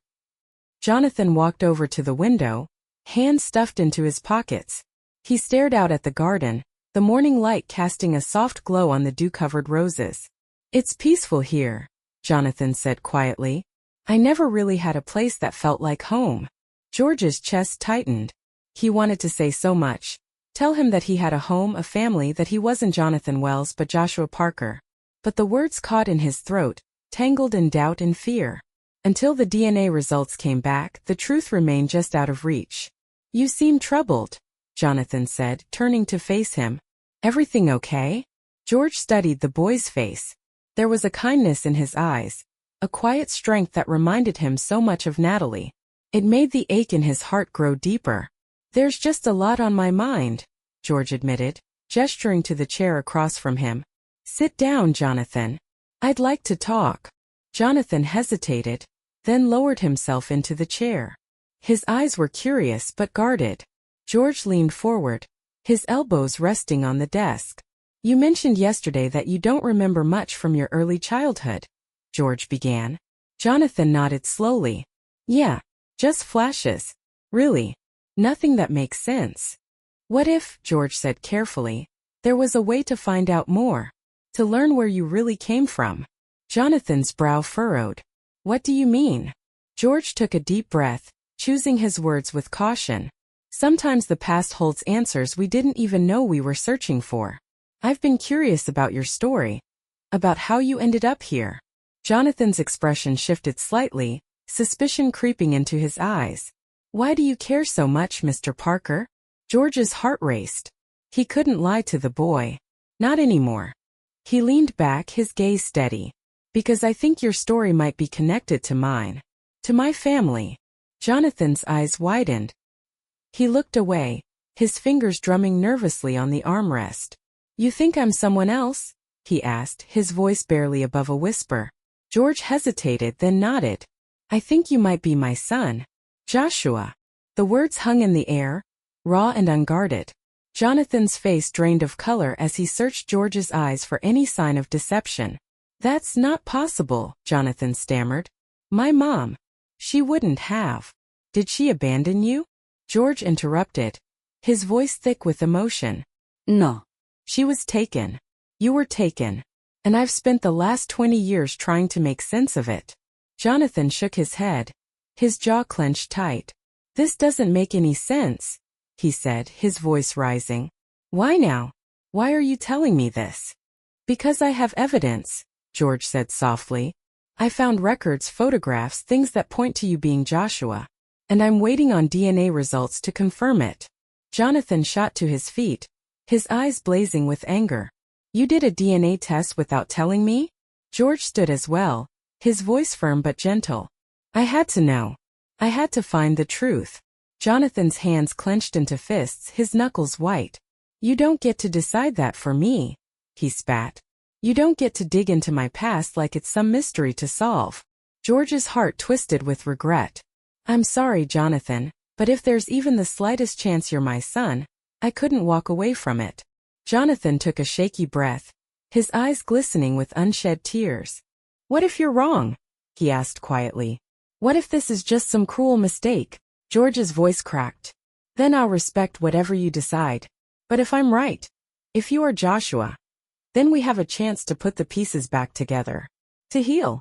Jonathan walked over to the window, hands stuffed into his pockets. He stared out at the garden, the morning light casting a soft glow on the dew-covered roses. It's peaceful here, Jonathan said quietly. I never really had a place that felt like home. George's chest tightened. He wanted to say so much. Tell him that he had a home, a family, that he wasn't Jonathan Wells but Joshua Parker. But the words caught in his throat, tangled in doubt and fear. Until the DNA results came back, the truth remained just out of reach. You seem troubled, Jonathan said, turning to face him. Everything okay? George studied the boy's face. There was a kindness in his eyes, a quiet strength that reminded him so much of Natalie. It made the ache in his heart grow deeper. There's just a lot on my mind, George admitted, gesturing to the chair across from him. Sit down, Jonathan. I'd like to talk. Jonathan hesitated, then lowered himself into the chair. His eyes were curious but guarded. George leaned forward, his elbows resting on the desk. You mentioned yesterday that you don't remember much from your early childhood, George began. Jonathan nodded slowly. Yeah, just flashes. Really. Nothing that makes sense. What if, George said carefully, there was a way to find out more? To learn where you really came from? Jonathan's brow furrowed. What do you mean? George took a deep breath, choosing his words with caution. Sometimes the past holds answers we didn't even know we were searching for. I've been curious about your story. About how you ended up here. Jonathan's expression shifted slightly, suspicion creeping into his eyes. Why do you care so much, Mr. Parker? George's heart raced. He couldn't lie to the boy. Not anymore. He leaned back, his gaze steady. Because I think your story might be connected to mine. To my family. Jonathan's eyes widened. He looked away, his fingers drumming nervously on the armrest. You think I'm someone else? He asked, his voice barely above a whisper. George hesitated, then nodded. I think you might be my son, Joshua. The words hung in the air, raw and unguarded. Jonathan's face drained of color as he searched George's eyes for any sign of deception. That's not possible, Jonathan stammered. My mom. She wouldn't have. Did she abandon you? George interrupted, his voice thick with emotion. No. She was taken. You were taken. And I've spent the last 20 years trying to make sense of it. Jonathan shook his head, his jaw clenched tight. This doesn't make any sense, he said, his voice rising. Why now? Why are you telling me this? Because I have evidence, George said softly. I found records, photographs, things that point to you being Joshua. And I'm waiting on DNA results to confirm it. Jonathan shot to his feet, his eyes blazing with anger. You did a DNA test without telling me? George stood as well, his voice firm but gentle. I had to know. I had to find the truth. Jonathan's hands clenched into fists, his knuckles white. You don't get to decide that for me, he spat. You don't get to dig into my past like it's some mystery to solve. George's heart twisted with regret. I'm sorry, Jonathan, but if there's even the slightest chance you're my son, I couldn't walk away from it. Jonathan took a shaky breath, his eyes glistening with unshed tears. What if you're wrong? He asked quietly. What if this is just some cruel mistake? George's voice cracked. Then I'll respect whatever you decide. But if I'm right, if you are Joshua, then we have a chance to put the pieces back together. To heal.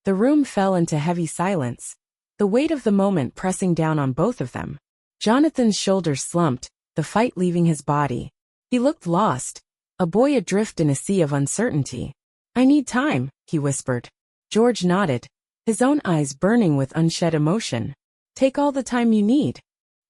The room fell into heavy silence, the weight of the moment pressing down on both of them. Jonathan's shoulders slumped, the fight leaving his body. He looked lost, a boy adrift in a sea of uncertainty. I need time, he whispered. George nodded, his own eyes burning with unshed emotion. Take all the time you need.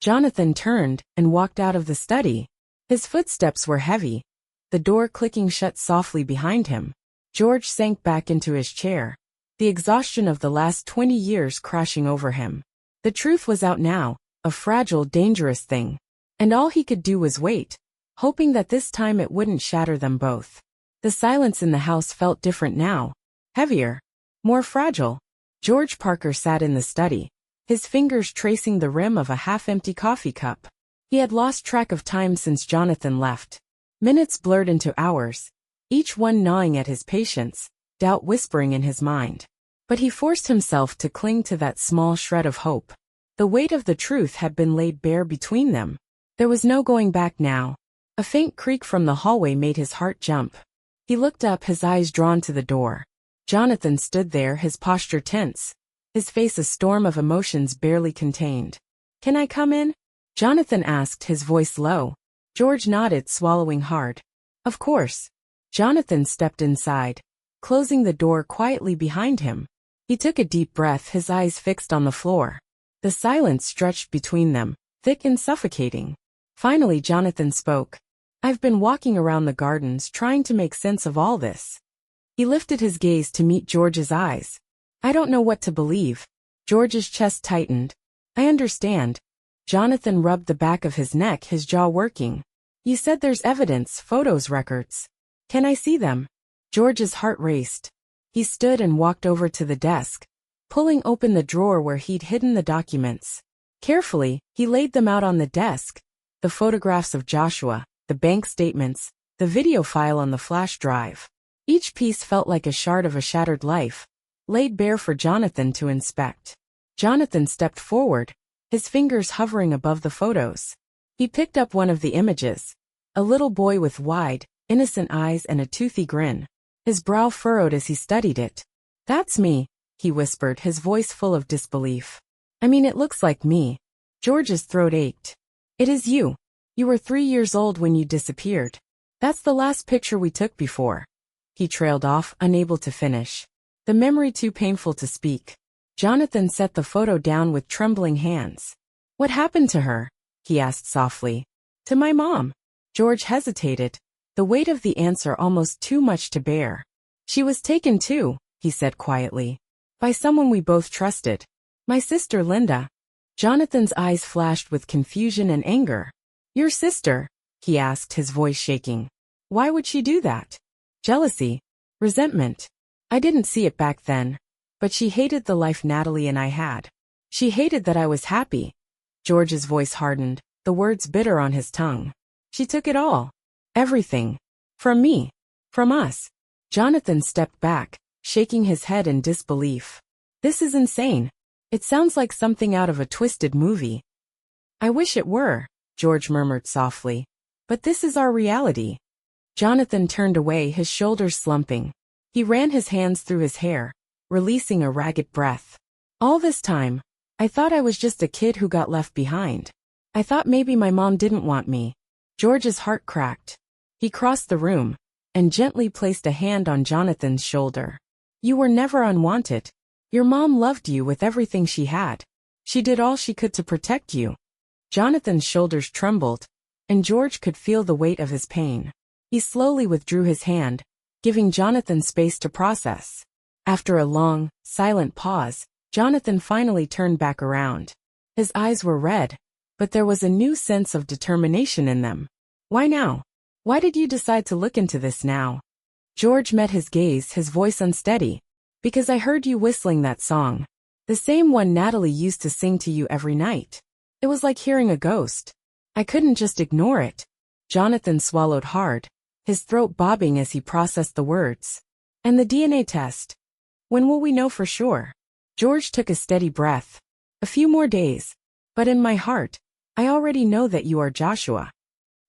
Jonathan turned and walked out of the study. His footsteps were heavy, the door clicking shut softly behind him. George sank back into his chair, the exhaustion of the last 20 years crashing over him. The truth was out now, a fragile, dangerous thing. And all he could do was wait, hoping that this time it wouldn't shatter them both. The silence in the house felt different now, heavier, more fragile. George Parker sat in the study, his fingers tracing the rim of a half-empty coffee cup. He had lost track of time since Jonathan left. Minutes blurred into hours, each one gnawing at his patience, doubt whispering in his mind. But he forced himself to cling to that small shred of hope. The weight of the truth had been laid bare between them. There was no going back now. A faint creak from the hallway made his heart jump. He looked up, his eyes drawn to the door. Jonathan stood there, his posture tense, his face a storm of emotions barely contained. Can I come in? Jonathan asked, his voice low. George nodded, swallowing hard. Of course. Jonathan stepped inside, closing the door quietly behind him. He took a deep breath, his eyes fixed on the floor. The silence stretched between them, thick and suffocating. Finally Jonathan spoke. I've been walking around the gardens trying to make sense of all this. He lifted his gaze to meet George's eyes. I don't know what to believe. George's chest tightened. I understand. Jonathan rubbed the back of his neck, his jaw working. You said there's evidence, photos, records. Can I see them? George's heart raced. He stood and walked over to the desk, pulling open the drawer where he'd hidden the documents. Carefully, he laid them out on the desk. The photographs of Joshua, the bank statements, the video file on the flash drive. Each piece felt like a shard of a shattered life, laid bare for Jonathan to inspect. Jonathan stepped forward, his fingers hovering above the photos. He picked up one of the images. A little boy with wide, innocent eyes and a toothy grin. His brow furrowed as he studied it. That's me, he whispered, his voice full of disbelief. I mean, it looks like me. George's throat ached. It is you. You were 3 years old when you disappeared. That's the last picture we took before. He trailed off, unable to finish. The memory too painful to speak. Jonathan set the photo down with trembling hands. What happened to her? He asked softly. To my mom. George hesitated, the weight of the answer almost too much to bear. She was taken too, he said quietly. By someone we both trusted. My sister Linda. Jonathan's eyes flashed with confusion and anger. Your sister? He asked, his voice shaking. Why would she do that? Jealousy. Resentment. I didn't see it back then. But she hated the life Natalie and I had. She hated that I was happy. George's voice hardened, the words bitter on his tongue. She took it all. Everything. From me. From us. Jonathan stepped back, shaking his head in disbelief. This is insane. It sounds like something out of a twisted movie. I wish it were, George murmured softly. But this is our reality. Jonathan turned away, his shoulders slumping. He ran his hands through his hair, releasing a ragged breath. All this time, I thought I was just a kid who got left behind. I thought maybe my mom didn't want me. George's heart cracked. He crossed the room and gently placed a hand on Jonathan's shoulder. You were never unwanted. Your mom loved you with everything she had. She did all she could to protect you. Jonathan's shoulders trembled, and George could feel the weight of his pain. He slowly withdrew his hand, giving Jonathan space to process. After a long, silent pause, Jonathan finally turned back around. His eyes were red, but there was a new sense of determination in them. Why now? Why did you decide to look into this now? George met his gaze, his voice unsteady. Because I heard you whistling that song. The same one Natalie used to sing to you every night. It was like hearing a ghost. I couldn't just ignore it. Jonathan swallowed hard, his throat bobbing as he processed the words. And the DNA test? When will we know for sure? George took a steady breath. A few more days. But in my heart, I already know that you are Joshua.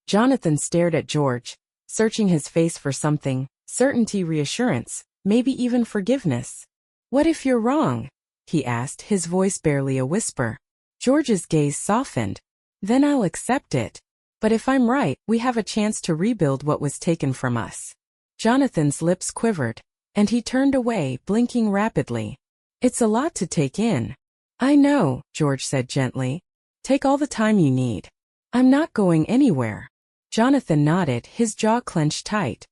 Jonathan stared at George, searching his face for something, certainty, reassurance, maybe even forgiveness. What if you're wrong? He asked, his voice barely a whisper. George's gaze softened. Then I'll accept it. But if I'm right, we have a chance to rebuild what was taken from us. Jonathan's lips quivered, and he turned away, blinking rapidly. It's a lot to take in. I know, George said gently. Take all the time you need. I'm not going anywhere. Jonathan nodded, his jaw clenched tight.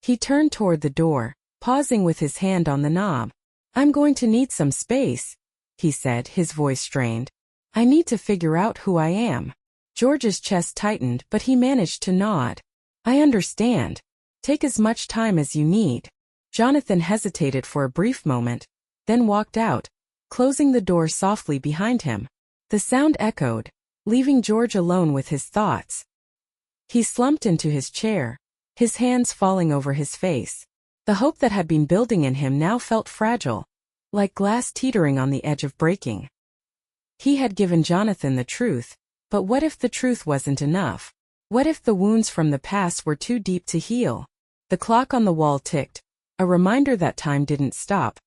He turned toward the door, pausing with his hand on the knob. I'm going to need some space, he said, his voice strained. I need to figure out who I am. George's chest tightened, but he managed to nod. I understand. Take as much time as you need. Jonathan hesitated for a brief moment, then walked out, closing the door softly behind him. The sound echoed, leaving George alone with his thoughts. He slumped into his chair, his hands falling over his face. The hope that had been building in him now felt fragile, like glass teetering on the edge of breaking. He had given Jonathan the truth, but what if the truth wasn't enough? What if the wounds from the past were too deep to heal? The clock on the wall ticked, a reminder that time didn't stop,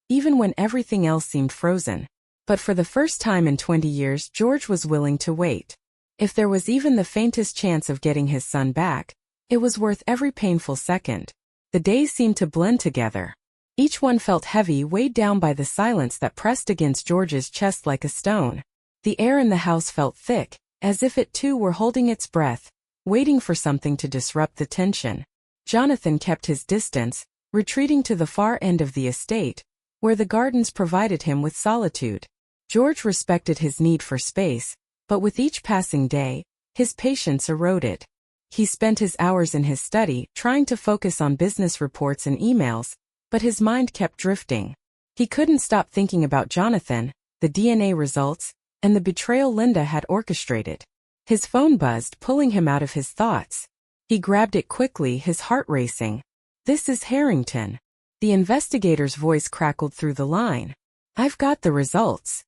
even when everything else seemed frozen. But for the first time in 20 years, George was willing to wait. If there was even the faintest chance of getting his son back, it was worth every painful second. The days seemed to blend together. Each one felt heavy, weighed down by the silence that pressed against George's chest like a stone. The air in the house felt thick, as if it too were holding its breath, waiting for something to disrupt the tension. Jonathan kept his distance, retreating to the far end of the estate, where the gardens provided him with solitude. George respected his need for space, but with each passing day, his patience eroded. He spent his hours in his study, trying to focus on business reports and emails, but his mind kept drifting. He couldn't stop thinking about Jonathan, the DNA results, and the betrayal Linda had orchestrated. His phone buzzed, pulling him out of his thoughts. He grabbed it quickly, his heart racing. This is Harrington. The investigator's voice crackled through the line. I've got the results.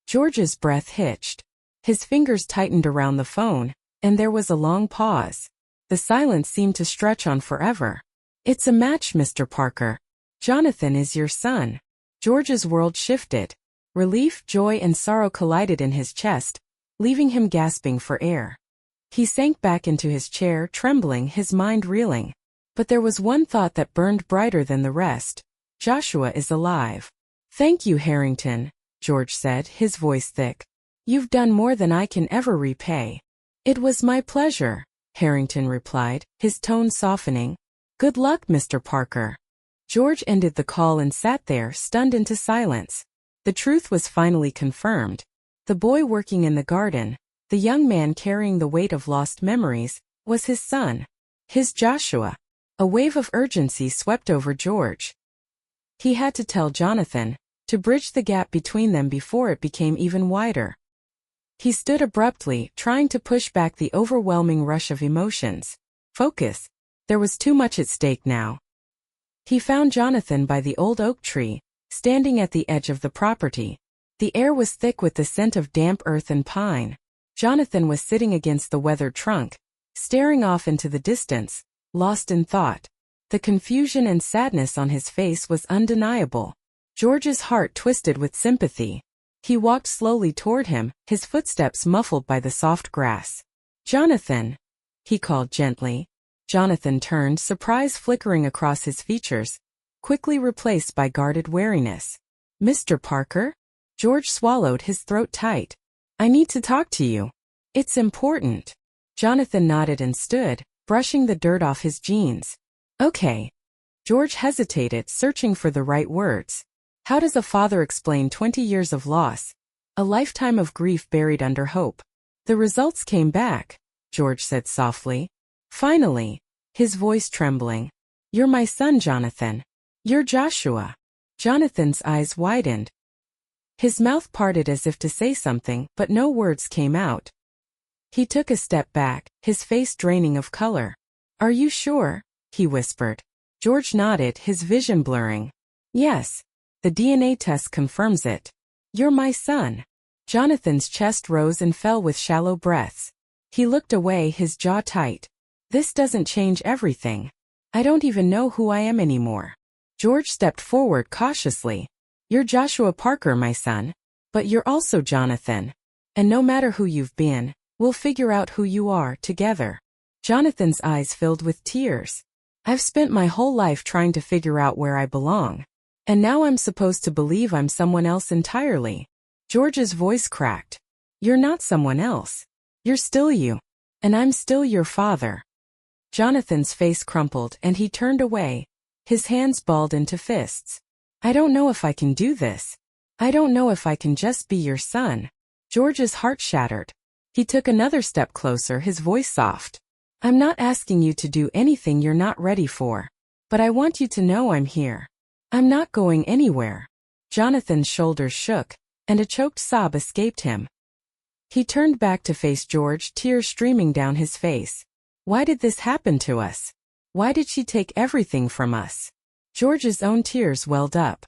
George's breath hitched. His fingers tightened around the phone, and there was a long pause. The silence seemed to stretch on forever. It's a match, Mr. Parker. Jonathan is your son. George's world shifted. Relief, joy, and sorrow collided in his chest, leaving him gasping for air. He sank back into his chair, trembling, his mind reeling. But there was one thought that burned brighter than the rest. Joshua is alive. Thank you, Harrington, George said, his voice thick. You've done more than I can ever repay. It was my pleasure, Harrington replied, his tone softening. Good luck, Mr. Parker. George ended the call and sat there, stunned into silence. The truth was finally confirmed. The boy working in the garden, The young man carrying the weight of lost memories was his son. His Joshua. A wave of urgency swept over George. He had to tell Jonathan, to bridge the gap between them before it became even wider. He stood abruptly, trying to push back the overwhelming rush of emotions. Focus. There was too much at stake now. He found Jonathan by the old oak tree, standing at the edge of the property. The air was thick with the scent of damp earth and pine. Jonathan was sitting against the weathered trunk, staring off into the distance, lost in thought. The confusion and sadness on his face was undeniable. George's heart twisted with sympathy. He walked slowly toward him, his footsteps muffled by the soft grass. "Jonathan," he called gently. Jonathan turned, surprise flickering across his features, quickly replaced by guarded wariness. "Mr. Parker?" George swallowed, his throat tight. "I need to talk to you. It's important." Jonathan nodded and stood, brushing the dirt off his jeans. "Okay." George hesitated, searching for the right words. How does a father explain 20 years of loss, a lifetime of grief buried under hope? "The results came back," George said softly. "Finally," his voice trembling. "You're my son, Jonathan. You're Joshua." Jonathan's eyes widened. His mouth parted as if to say something, but no words came out. He took a step back, his face draining of color. "Are you sure?" he whispered. George nodded, his vision blurring. "Yes. The DNA test confirms it. You're my son." Jonathan's chest rose and fell with shallow breaths. He looked away, his jaw tight. "This doesn't change everything. I don't even know who I am anymore." George stepped forward cautiously. "You're Joshua Parker, my son. But you're also Jonathan. And no matter who you've been, we'll figure out who you are together." Jonathan's eyes filled with tears. "I've spent my whole life trying to figure out where I belong. And now I'm supposed to believe I'm someone else entirely." George's voice cracked. "You're not someone else. You're still you. And I'm still your father." Jonathan's face crumpled and he turned away, his hands balled into fists. "I don't know if I can do this. I don't know if I can just be your son." George's heart shattered. He took another step closer, his voice soft. "I'm not asking you to do anything you're not ready for. But I want you to know I'm here. I'm not going anywhere." Jonathan's shoulders shook, and a choked sob escaped him. He turned back to face George, tears streaming down his face. "Why did this happen to us? Why did she take everything from us?" George's own tears welled up.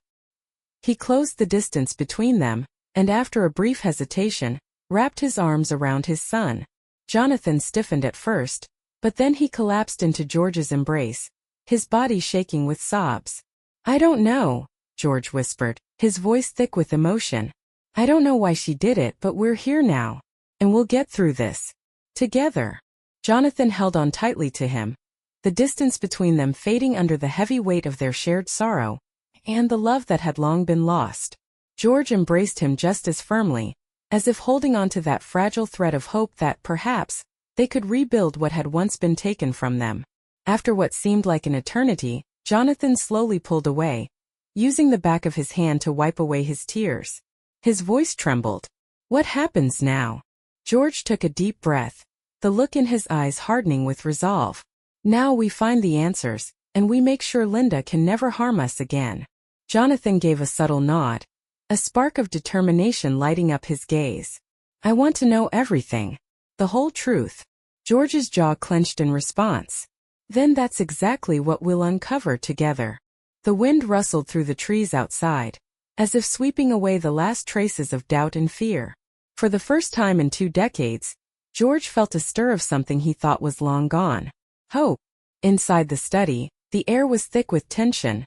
He closed the distance between them, and after a brief hesitation, wrapped his arms around his son. Jonathan stiffened at first, but then he collapsed into George's embrace, his body shaking with sobs. "I don't know," George whispered, his voice thick with emotion. "I don't know why she did it, but we're here now. And we'll get through this. Together." Jonathan held on tightly to him, the distance between them fading under the heavy weight of their shared sorrow, and the love that had long been lost. George embraced him just as firmly, as if holding on to that fragile thread of hope that, perhaps, they could rebuild what had once been taken from them. After what seemed like an eternity, Jonathan slowly pulled away, using the back of his hand to wipe away his tears. His voice trembled. "What happens now?" George took a deep breath, the look in his eyes hardening with resolve. "Now we find the answers, and we make sure Linda can never harm us again." Jonathan gave a subtle nod, a spark of determination lighting up his gaze. "I want to know everything. The whole truth." George's jaw clenched in response. "Then that's exactly what we'll uncover together." The wind rustled through the trees outside, as if sweeping away the last traces of doubt and fear. For the first time in 2 decades, George felt a stir of something he thought was long gone. Hope. Inside the study, the air was thick with tension,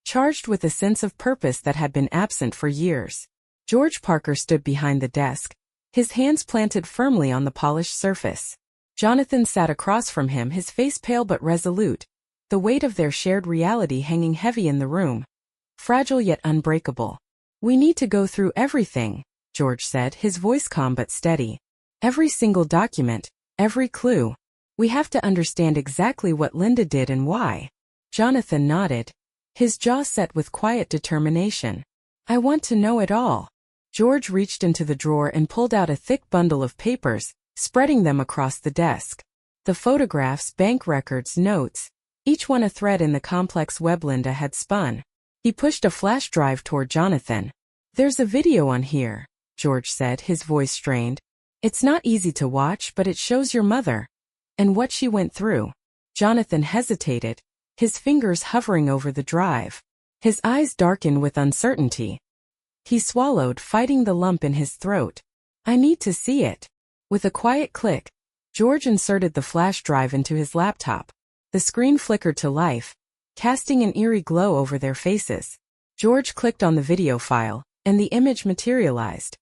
charged with a sense of purpose that had been absent for years. George Parker stood behind the desk, his hands planted firmly on the polished surface. Jonathan sat across from him, his face pale but resolute, the weight of their shared reality hanging heavy in the room, fragile yet unbreakable. "We need to go through everything," George said, his voice calm but steady. "Every single document, every clue. We have to understand exactly what Linda did and why." Jonathan nodded, his jaw set with quiet determination. "I want to know it all." George reached into the drawer and pulled out a thick bundle of papers, spreading them across the desk. The photographs, bank records, notes, each one a thread in the complex web Linda had spun. He pushed a flash drive toward Jonathan. "There's a video on here," George said, his voice strained. "It's not easy to watch, but it shows your mother and what she went through." Jonathan hesitated, his fingers hovering over the drive. His eyes darkened with uncertainty. He swallowed, fighting the lump in his throat. "I need to see it." With a quiet click, George inserted the flash drive into his laptop. The screen flickered to life, casting an eerie glow over their faces. George clicked on the video file, and the image materialized.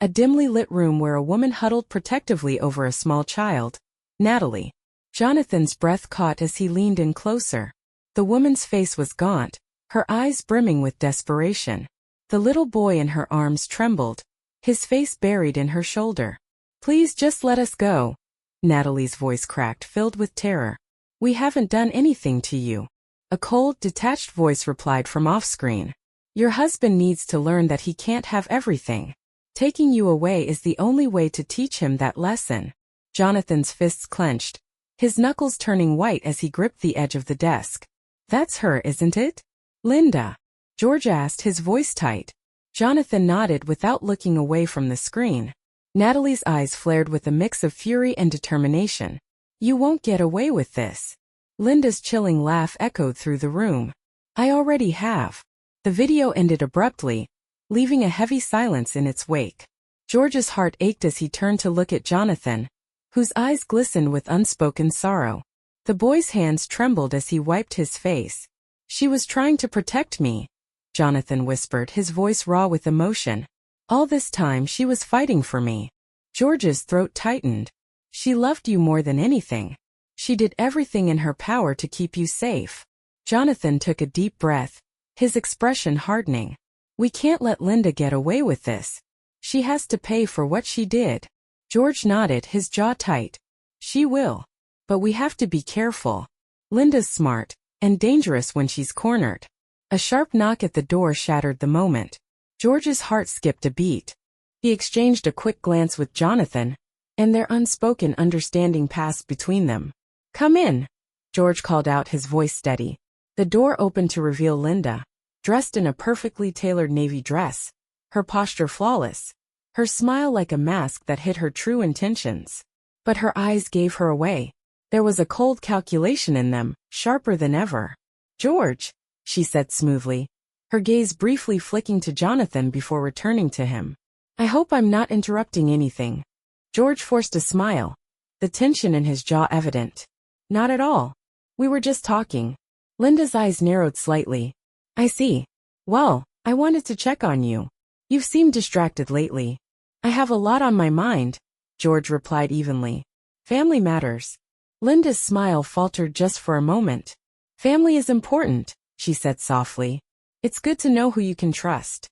A dimly lit room where a woman huddled protectively over a small child, Natalie. Jonathan's breath caught as he leaned in closer. The woman's face was gaunt, her eyes brimming with desperation. The little boy in her arms trembled, his face buried in her shoulder. "Please just let us go." Natalie's voice cracked, filled with terror. "We haven't done anything to you." A cold, detached voice replied from off-screen. "Your husband needs to learn that he can't have everything. Taking you away is the only way to teach him that lesson." Jonathan's fists clenched, his knuckles turning white as he gripped the edge of the desk. "That's her, isn't it? Linda?" George asked, his voice tight. Jonathan nodded without looking away from the screen. Natalie's eyes flared with a mix of fury and determination. "You won't get away with this." Linda's chilling laugh echoed through the room. "I already have." The video ended abruptly, leaving a heavy silence in its wake. George's heart ached as he turned to look at Jonathan, whose eyes glistened with unspoken sorrow. The boy's hands trembled as he wiped his face. "She was trying to protect me," Jonathan whispered, his voice raw with emotion. "All this time she was fighting for me." George's throat tightened. "She loved you more than anything. She did everything in her power to keep you safe." Jonathan took a deep breath, his expression hardening. "We can't let Linda get away with this. She has to pay for what she did." George nodded, his jaw tight. "She will. But we have to be careful. Linda's smart and dangerous when she's cornered." A sharp knock at the door shattered the moment. George's heart skipped a beat. He exchanged a quick glance with Jonathan, and their unspoken understanding passed between them. "Come in," George called out, his voice steady. The door opened to reveal Linda, dressed in a perfectly tailored navy dress, her posture flawless, her smile like a mask that hid her true intentions. But her eyes gave her away. There was a cold calculation in them, sharper than ever. "George," she said smoothly, her gaze briefly flicking to Jonathan before returning to him. "I hope I'm not interrupting anything." George forced a smile, the tension in his jaw evident. "Not at all. We were just talking." Linda's eyes narrowed slightly. "I see. Well, I wanted to check on you. You've seemed distracted lately." "I have a lot on my mind," George replied evenly. "Family matters." Linda's smile faltered just for a moment. "Family is important," she said softly. "It's good to know who you can trust."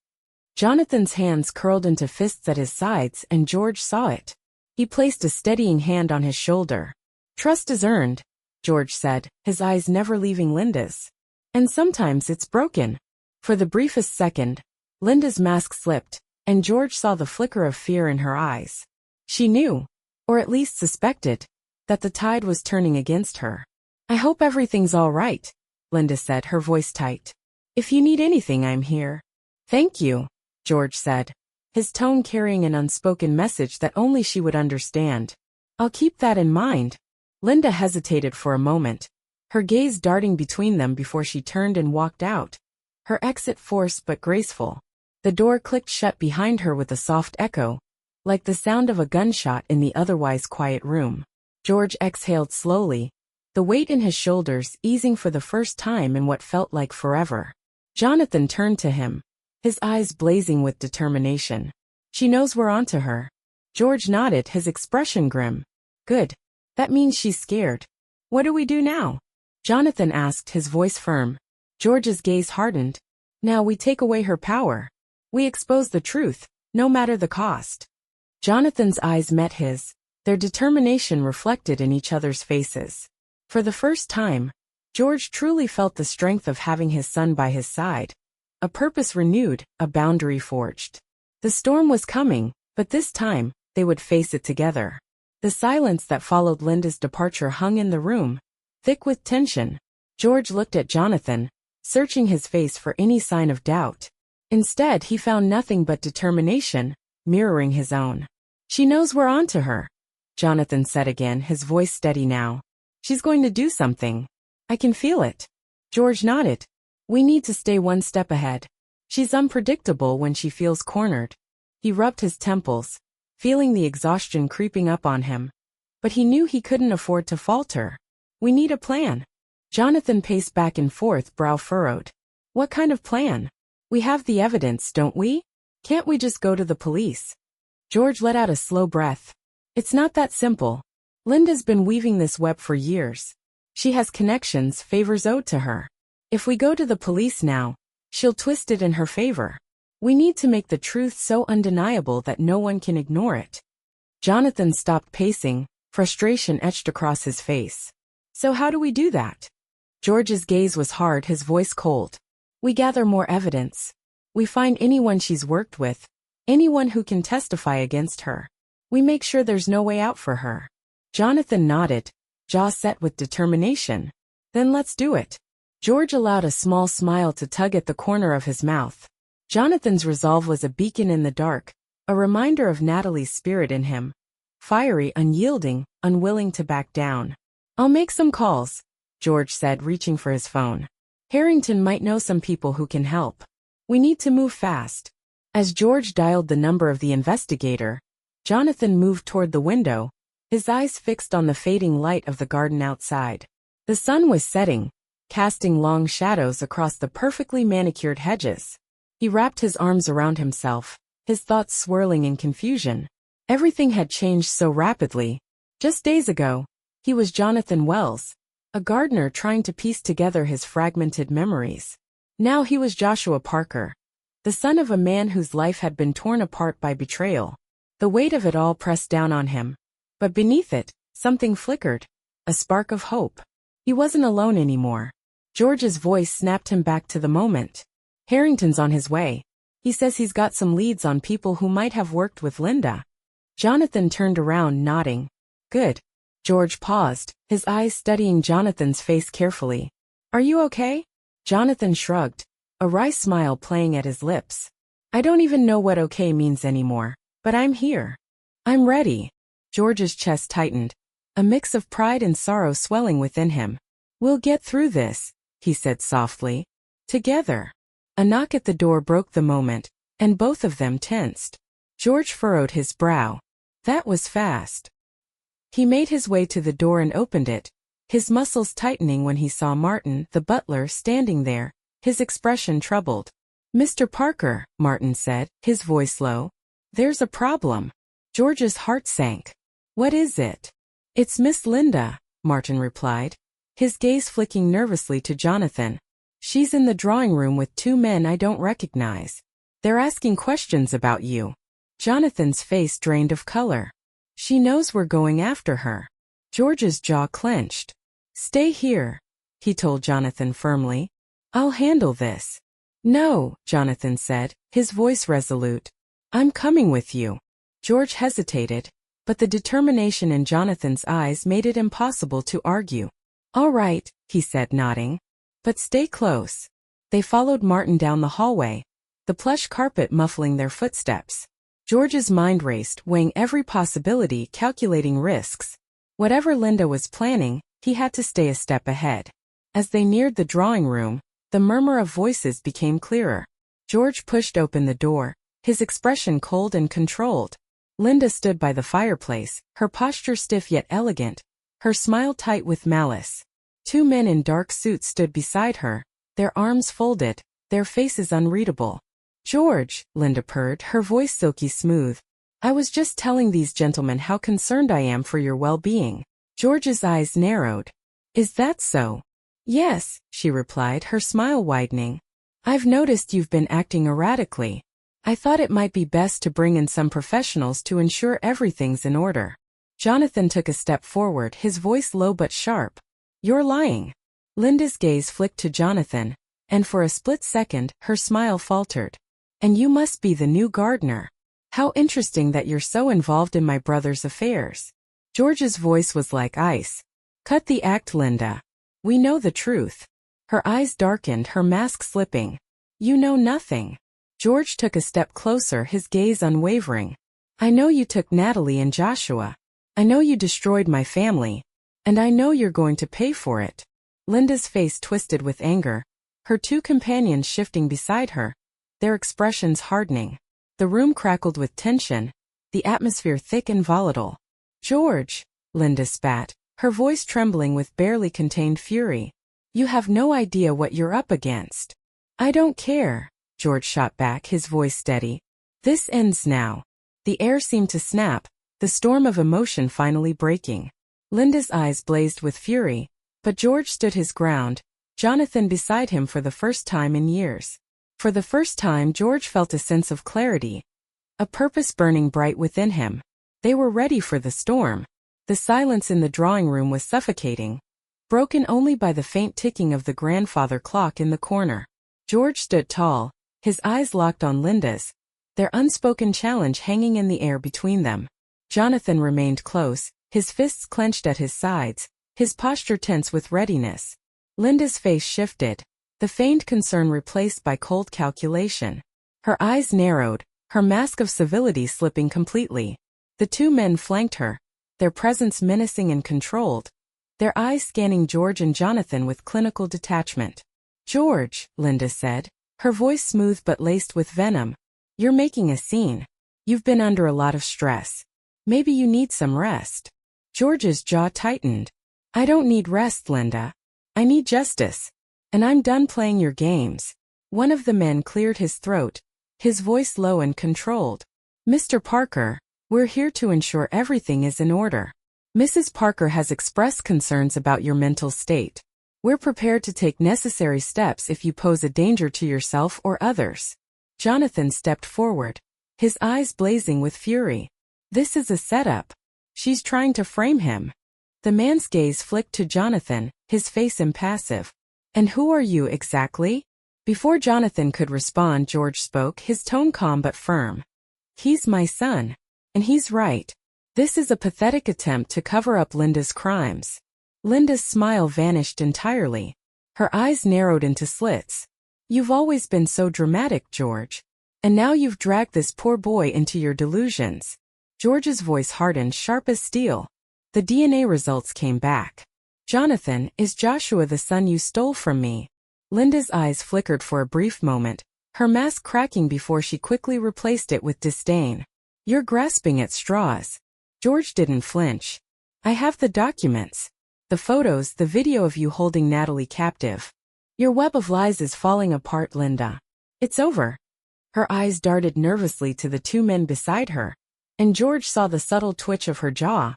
Jonathan's hands curled into fists at his sides, and George saw it. He placed a steadying hand on his shoulder. "Trust is earned," George said, his eyes never leaving Linda's. "And sometimes it's broken." For the briefest second, Linda's mask slipped, and George saw the flicker of fear in her eyes. She knew, or at least suspected, that the tide was turning against her. "I hope everything's all right," Linda said, her voice tight. "If you need anything, I'm here." "Thank you," George said, his tone carrying an unspoken message that only she would understand. "I'll keep that in mind." Linda hesitated for a moment, her gaze darting between them before she turned and walked out. Her exit forced but graceful. The door clicked shut behind her with a soft echo, like the sound of a gunshot in the otherwise quiet room. George exhaled slowly, the weight in his shoulders easing for the first time in what felt like forever. Jonathan turned to him, his eyes blazing with determination. "She knows we're onto her." George nodded, his expression grim. "Good. That means she's scared." "What do we do now?" Jonathan asked, his voice firm. George's gaze hardened. "Now we take away her power. We expose the truth, no matter the cost." Jonathan's eyes met his, their determination reflected in each other's faces. For the first time, George truly felt the strength of having his son by his side. A purpose renewed, a boundary forged. The storm was coming, but this time, they would face it together. The silence that followed Linda's departure hung in the room, thick with tension. George looked at Jonathan, searching his face for any sign of doubt. Instead, he found nothing but determination, mirroring his own. "She knows we're on to her," Jonathan said again, his voice steady now. "She's going to do something. I can feel it." George nodded. "We need to stay one step ahead. She's unpredictable when she feels cornered." He rubbed his temples, feeling the exhaustion creeping up on him. But he knew he couldn't afford to falter. "We need a plan." Jonathan paced back and forth, brow furrowed. "What kind of plan? We have the evidence, don't we? Can't we just go to the police?" George let out a slow breath. "It's not that simple. Linda's been weaving this web for years. She has connections, favors owed to her. If we go to the police now, she'll twist it in her favor. We need to make the truth so undeniable that no one can ignore it." Jonathan stopped pacing, frustration etched across his face. "So how do we do that?" George's gaze was hard, his voice cold. "We gather more evidence. We find anyone she's worked with, anyone who can testify against her. We make sure there's no way out for her." Jonathan nodded, jaw set with determination. "Then let's do it." George allowed a small smile to tug at the corner of his mouth. Jonathan's resolve was a beacon in the dark, a reminder of Natalie's spirit in him. Fiery, unyielding, unwilling to back down. "I'll make some calls," George said, reaching for his phone. "Harrington might know some people who can help. We need to move fast." As George dialed the number of the investigator, Jonathan moved toward the window, his eyes fixed on the fading light of the garden outside. The sun was setting, casting long shadows across the perfectly manicured hedges. He wrapped his arms around himself, his thoughts swirling in confusion. Everything had changed so rapidly. Just days ago, he was Jonathan Wells, a gardener trying to piece together his fragmented memories. Now he was Joshua Parker, the son of a man whose life had been torn apart by betrayal. The weight of it all pressed down on him. But beneath it, something flickered, a spark of hope. He wasn't alone anymore. George's voice snapped him back to the moment. "Harrington's on his way. He says he's got some leads on people who might have worked with Linda." Jonathan turned around, nodding. "Good." George paused, his eyes studying Jonathan's face carefully. "Are you okay?" Jonathan shrugged, a wry smile playing at his lips. "I don't even know what okay means anymore, but I'm here. I'm ready." George's chest tightened, a mix of pride and sorrow swelling within him. "We'll get through this," he said softly. "Together." A knock at the door broke the moment, and both of them tensed. George furrowed his brow. That was fast. He made his way to the door and opened it, his muscles tightening when he saw Martin, the butler, standing there, his expression troubled. "Mr. Parker," Martin said, his voice low. "There's a problem." George's heart sank. "What is it?" "It's Miss Linda," Martin replied, his gaze flicking nervously to Jonathan. "She's in the drawing room with two men I don't recognize. They're asking questions about you." Jonathan's face drained of color. "She knows we're going after her." George's jaw clenched. "Stay here," he told Jonathan firmly. "I'll handle this." "No," Jonathan said, his voice resolute. "I'm coming with you." George hesitated, but the determination in Jonathan's eyes made it impossible to argue. "All right," he said, nodding. "But stay close." They followed Martin down the hallway, the plush carpet muffling their footsteps. George's mind raced, weighing every possibility, calculating risks. Whatever Linda was planning, he had to stay a step ahead. As they neared the drawing room, the murmur of voices became clearer. George pushed open the door, his expression cold and controlled. Linda stood by the fireplace, her posture stiff yet elegant, her smile tight with malice. Two men in dark suits stood beside her, their arms folded, their faces unreadable. "George," Linda purred, her voice silky smooth. "I was just telling these gentlemen how concerned I am for your well-being." George's eyes narrowed. "Is that so?" "Yes," she replied, her smile widening. "I've noticed you've been acting erratically. I thought it might be best to bring in some professionals to ensure everything's in order." Jonathan took a step forward, his voice low but sharp. "You're lying." Linda's gaze flicked to Jonathan, and for a split second, her smile faltered. "And you must be the new gardener." How interesting that you're so involved in my brother's affairs. George's voice was like ice. Cut the act, Linda. We know the truth. Her eyes darkened, her mask slipping. You know nothing. George took a step closer, his gaze unwavering. I know you took Natalie and Joshua. I know you destroyed my family. And I know you're going to pay for it. Linda's face twisted with anger. Her two companions shifting beside her. Their expressions hardening. The room crackled with tension. The atmosphere thick and volatile. George, Linda spat, her voice trembling with barely contained fury. You have no idea what you're up against. I don't care, George shot back, his voice steady. This ends now. The air seemed to snap, the storm of emotion finally breaking. Linda's eyes blazed with fury, but George stood his ground, Jonathan beside him for the first time in years. For the first time George felt a sense of clarity, a purpose burning bright within him. They were ready for the storm. The silence in the drawing room was suffocating, broken only by the faint ticking of the grandfather clock in the corner. George stood tall, his eyes locked on Linda's, their unspoken challenge hanging in the air between them. Jonathan remained close, his fists clenched at his sides, his posture tense with readiness. Linda's face shifted, the feigned concern replaced by cold calculation. Her eyes narrowed, her mask of civility slipping completely. The two men flanked her, their presence menacing and controlled, their eyes scanning George and Jonathan with clinical detachment. George, Linda said, her voice smooth but laced with venom. You're making a scene. You've been under a lot of stress. Maybe you need some rest. George's jaw tightened. I don't need rest, Linda. I need justice. And I'm done playing your games. One of the men cleared his throat, his voice low and controlled. Mr. Parker, we're here to ensure everything is in order. Mrs. Parker has expressed concerns about your mental state. We're prepared to take necessary steps if you pose a danger to yourself or others. Jonathan stepped forward, his eyes blazing with fury. This is a setup. She's trying to frame him. The man's gaze flicked to Jonathan, his face impassive. And who are you exactly? Before Jonathan could respond, George spoke, his tone calm but firm. He's my son. And he's right. This is a pathetic attempt to cover up Linda's crimes. Linda's smile vanished entirely. Her eyes narrowed into slits. You've always been so dramatic, George. And now you've dragged this poor boy into your delusions. George's voice hardened, sharp as steel. The DNA results came back. Jonathan, is Joshua the son you stole from me? Linda's eyes flickered for a brief moment, her mask cracking before she quickly replaced it with disdain. You're grasping at straws. George didn't flinch. I have the documents. The photos, the video of you holding Natalie captive. Your web of lies is falling apart, Linda. It's over. Her eyes darted nervously to the two men beside her, and George saw the subtle twitch of her jaw,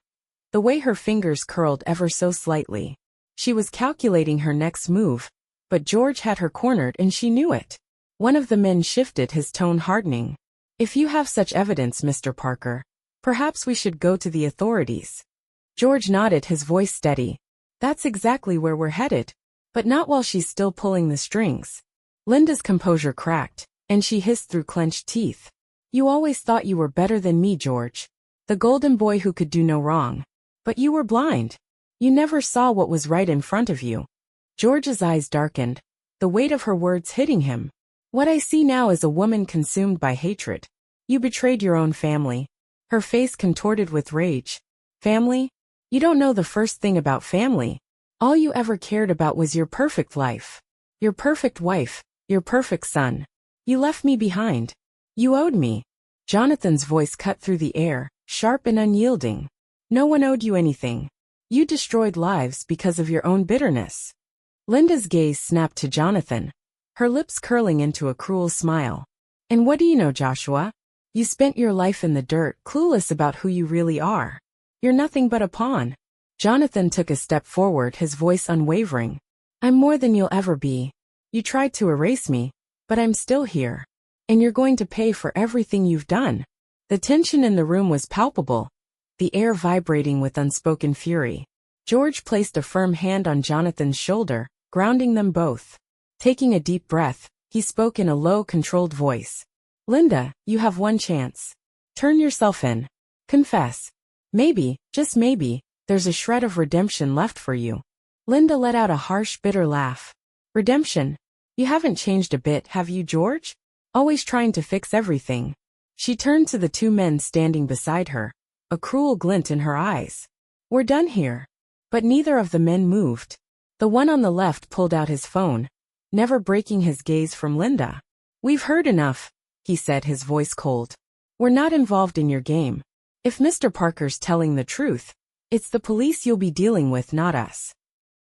the way her fingers curled ever so slightly. She was calculating her next move, but George had her cornered and she knew it. One of the men shifted, his tone hardening. If you have such evidence, Mr. Parker, perhaps we should go to the authorities. George nodded, his voice steady. That's exactly where we're headed. But not while she's still pulling the strings. Linda's composure cracked, and she hissed through clenched teeth. You always thought you were better than me, George. The golden boy who could do no wrong. But you were blind. You never saw what was right in front of you. George's eyes darkened, the weight of her words hitting him. What I see now is a woman consumed by hatred. You betrayed your own family. Her face contorted with rage. Family? You don't know the first thing about family. All you ever cared about was your perfect life. Your perfect wife, your perfect son. You left me behind. You owed me. Jonathan's voice cut through the air, sharp and unyielding. No one owed you anything. You destroyed lives because of your own bitterness. Linda's gaze snapped to Jonathan, her lips curling into a cruel smile. And what do you know, Joshua? You spent your life in the dirt, clueless about who you really are. You're nothing but a pawn. Jonathan took a step forward, his voice unwavering. I'm more than you'll ever be. You tried to erase me, but I'm still here. And you're going to pay for everything you've done. The tension in the room was palpable, the air vibrating with unspoken fury. George placed a firm hand on Jonathan's shoulder, grounding them both. Taking a deep breath, he spoke in a low, controlled voice. Linda, you have one chance. Turn yourself in. Confess. Maybe, just maybe, there's a shred of redemption left for you. Linda let out a harsh, bitter laugh. Redemption? You haven't changed a bit, have you, George? Always trying to fix everything. She turned to the two men standing beside her, a cruel glint in her eyes. We're done here. But neither of the men moved. The one on the left pulled out his phone, never breaking his gaze from Linda. We've heard enough, he said, his voice cold. We're not involved in your game. If Mr. Parker's telling the truth, it's the police you'll be dealing with, not us.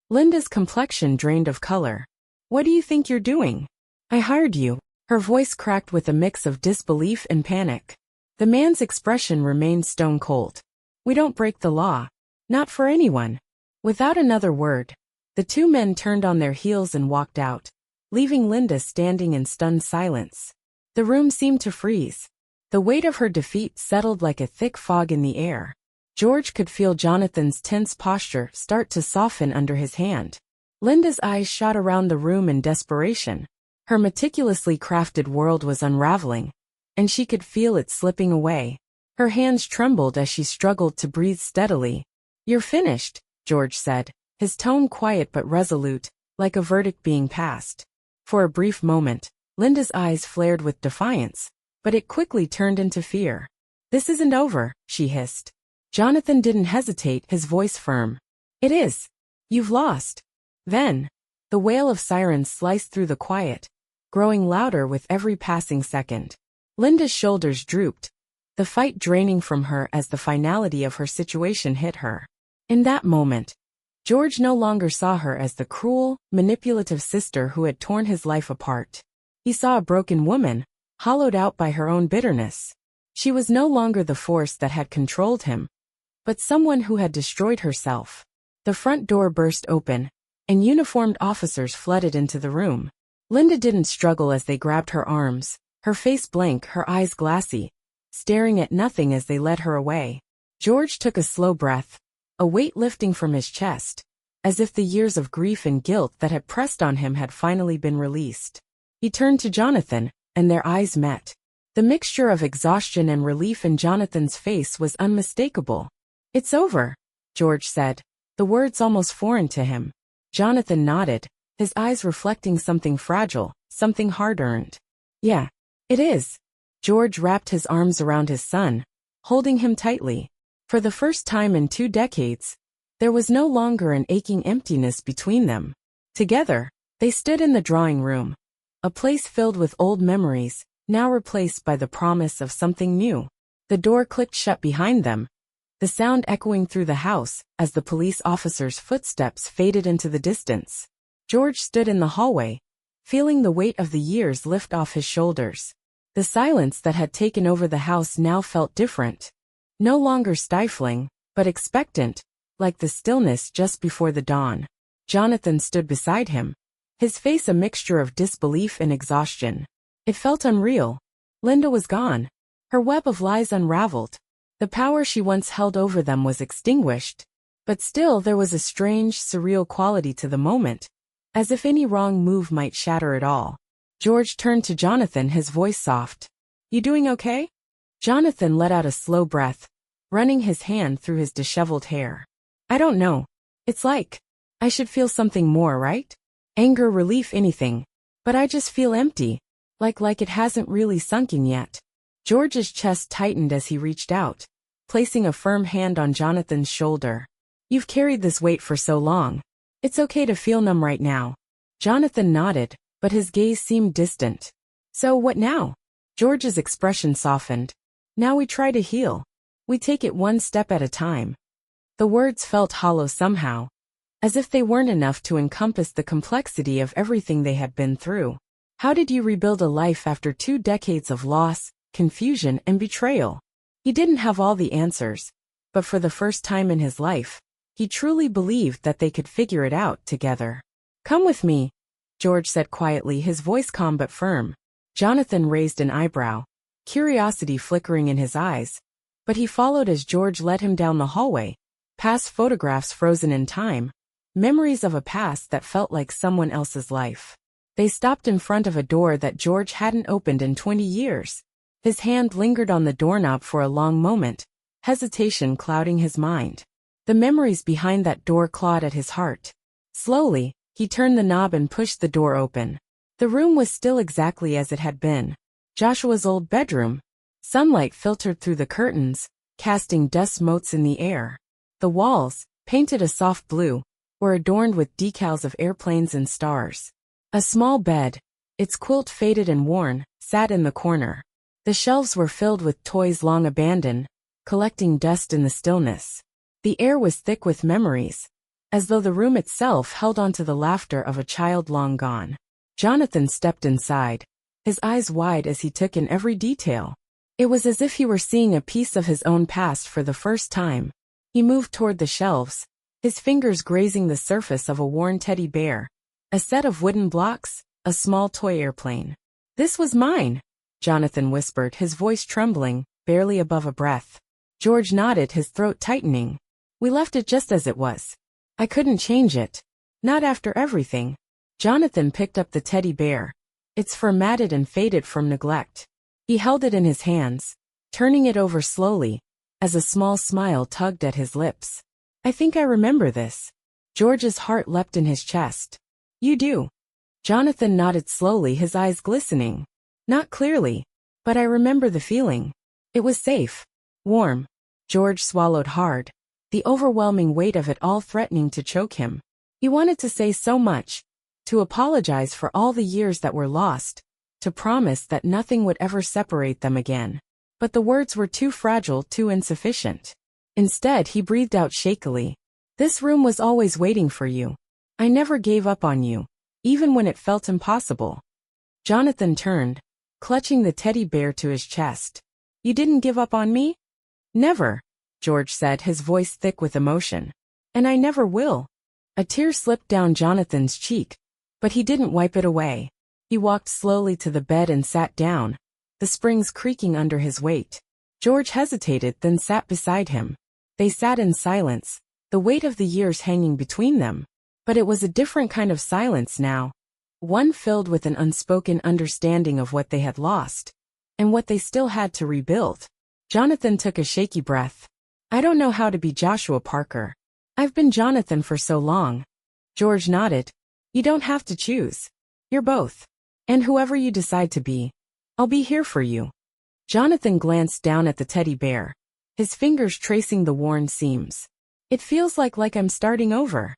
Linda's complexion drained of color. What do you think you're doing? I hired you. Her voice cracked with a mix of disbelief and panic. The man's expression remained stone cold. We don't break the law. Not for anyone. Without another word, the two men turned on their heels and walked out, leaving Linda standing in stunned silence. The room seemed to freeze. The weight of her defeat settled like a thick fog in the air. George could feel Jonathan's tense posture start to soften under his hand. Linda's eyes shot around the room in desperation. Her meticulously crafted world was unraveling, and she could feel it slipping away. Her hands trembled as she struggled to breathe steadily. You're finished, George said, his tone quiet but resolute, like a verdict being passed. For a brief moment, Linda's eyes flared with defiance, but it quickly turned into fear. This isn't over, she hissed. Jonathan didn't hesitate, his voice firm. It is. You've lost. Then, the wail of sirens sliced through the quiet, growing louder with every passing second. Linda's shoulders drooped, the fight draining from her as the finality of her situation hit her. In that moment, George no longer saw her as the cruel, manipulative sister who had torn his life apart. He saw a broken woman, hollowed out by her own bitterness. She was no longer the force that had controlled him, but someone who had destroyed herself. The front door burst open, and uniformed officers flooded into the room. Linda didn't struggle as they grabbed her arms, her face blank, her eyes glassy, staring at nothing as they led her away. George took a slow breath, a weight lifting from his chest, as if the years of grief and guilt that had pressed on him had finally been released. He turned to Jonathan, and their eyes met. The mixture of exhaustion and relief in Jonathan's face was unmistakable. It's over, George said, the words almost foreign to him. Jonathan nodded, his eyes reflecting something fragile, something hard-earned. Yeah, it is. George wrapped his arms around his son, holding him tightly. For the first time in 2 decades, there was no longer an aching emptiness between them. Together, they stood in the drawing room, a place filled with old memories, now replaced by the promise of something new. The door clicked shut behind them, the sound echoing through the house as the police officer's footsteps faded into the distance. George stood in the hallway, feeling the weight of the years lift off his shoulders. The silence that had taken over the house now felt different. No longer stifling, but expectant, like the stillness just before the dawn. Jonathan stood beside him, his face a mixture of disbelief and exhaustion. It felt unreal. Linda was gone, her web of lies unraveled. The power she once held over them was extinguished, but still there was a strange, surreal quality to the moment, as if any wrong move might shatter it all. George turned to Jonathan, his voice soft. You doing okay? Jonathan let out a slow breath, running his hand through his disheveled hair. I don't know. It's like, I should feel something more, right? Anger, relief, anything. But I just feel empty, like it hasn't really sunk in yet. George's chest tightened as he reached out, placing a firm hand on Jonathan's shoulder. You've carried this weight for so long. It's okay to feel numb right now. Jonathan nodded, but his gaze seemed distant. So what now? George's expression softened. Now we try to heal. We take it one step at a time. The words felt hollow somehow, as if they weren't enough to encompass the complexity of everything they had been through. How did you rebuild a life after 2 decades of loss, confusion, and betrayal? He didn't have all the answers, but for the first time in his life, he truly believed that they could figure it out together. Come with me, George said quietly, his voice calm but firm. Jonathan raised an eyebrow, curiosity flickering in his eyes, but he followed as George led him down the hallway, past photographs frozen in time, memories of a past that felt like someone else's life. They stopped in front of a door that George hadn't opened in 20 years. His hand lingered on the doorknob for a long moment, hesitation clouding his mind. The memories behind that door clawed at his heart. Slowly, he turned the knob and pushed the door open. The room was still exactly as it had been. Joshua's old bedroom. Sunlight filtered through the curtains, casting dust motes in the air. The walls, painted a soft blue, were adorned with decals of airplanes and stars. A small bed, its quilt faded and worn, sat in the corner. The shelves were filled with toys long abandoned, collecting dust in the stillness. The air was thick with memories, as though the room itself held on to the laughter of a child long gone. Jonathan stepped inside, his eyes wide as he took in every detail. It was as if he were seeing a piece of his own past for the first time. He moved toward the shelves, his fingers grazing the surface of a worn teddy bear, a set of wooden blocks, a small toy airplane. "This was mine," Jonathan whispered, his voice trembling, barely above a breath. George nodded, his throat tightening. "We left it just as it was. I couldn't change it. Not after everything." Jonathan picked up the teddy bear, its fur matted and faded from neglect. He held it in his hands, turning it over slowly, as a small smile tugged at his lips. "I think I remember this." George's heart leapt in his chest. "You do?" Jonathan nodded slowly, his eyes glistening. "Not clearly, but I remember the feeling. It was safe. Warm." George swallowed hard, the overwhelming weight of it all threatening to choke him. He wanted to say so much, to apologize for all the years that were lost, to promise that nothing would ever separate them again. But the words were too fragile, too insufficient. Instead, he breathed out shakily. "This room was always waiting for you. I never gave up on you, even when it felt impossible." Jonathan turned, clutching the teddy bear to his chest. "You didn't give up on me?" "Never," George said, his voice thick with emotion. "And I never will." A tear slipped down Jonathan's cheek, but he didn't wipe it away. He walked slowly to the bed and sat down, the springs creaking under his weight. George hesitated, then sat beside him. They sat in silence, the weight of the years hanging between them. But it was a different kind of silence now, one filled with an unspoken understanding of what they had lost, and what they still had to rebuild. Jonathan took a shaky breath. "I don't know how to be Joshua Parker. I've been Jonathan for so long." George nodded. "You don't have to choose. You're both. And whoever you decide to be, I'll be here for you." Jonathan glanced down at the teddy bear, his fingers tracing the worn seams. "It feels like I'm starting over."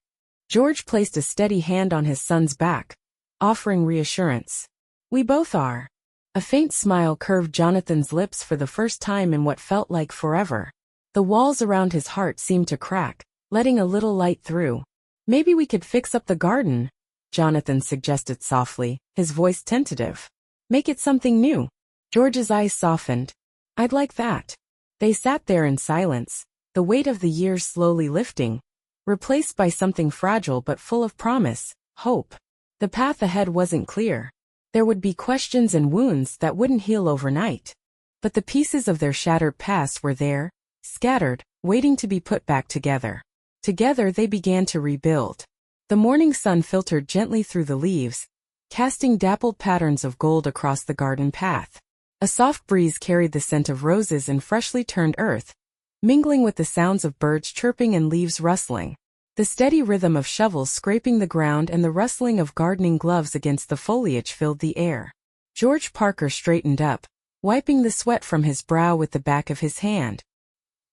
George placed a steady hand on his son's back, offering reassurance. "We both are." A faint smile curved Jonathan's lips for the first time in what felt like forever. The walls around his heart seemed to crack, letting a little light through. "Maybe we could fix up the garden," Jonathan suggested softly, his voice tentative. "Make it something new." George's eyes softened. "I'd like that." They sat there in silence, the weight of the years slowly lifting, replaced by something fragile but full of promise, hope. The path ahead wasn't clear. There would be questions and wounds that wouldn't heal overnight. But the pieces of their shattered past were there, scattered, waiting to be put back together. Together they began to rebuild. The morning sun filtered gently through the leaves, casting dappled patterns of gold across the garden path. A soft breeze carried the scent of roses and freshly turned earth, mingling with the sounds of birds chirping and leaves rustling. The steady rhythm of shovels scraping the ground and the rustling of gardening gloves against the foliage filled the air. George Parker straightened up, wiping the sweat from his brow with the back of his hand.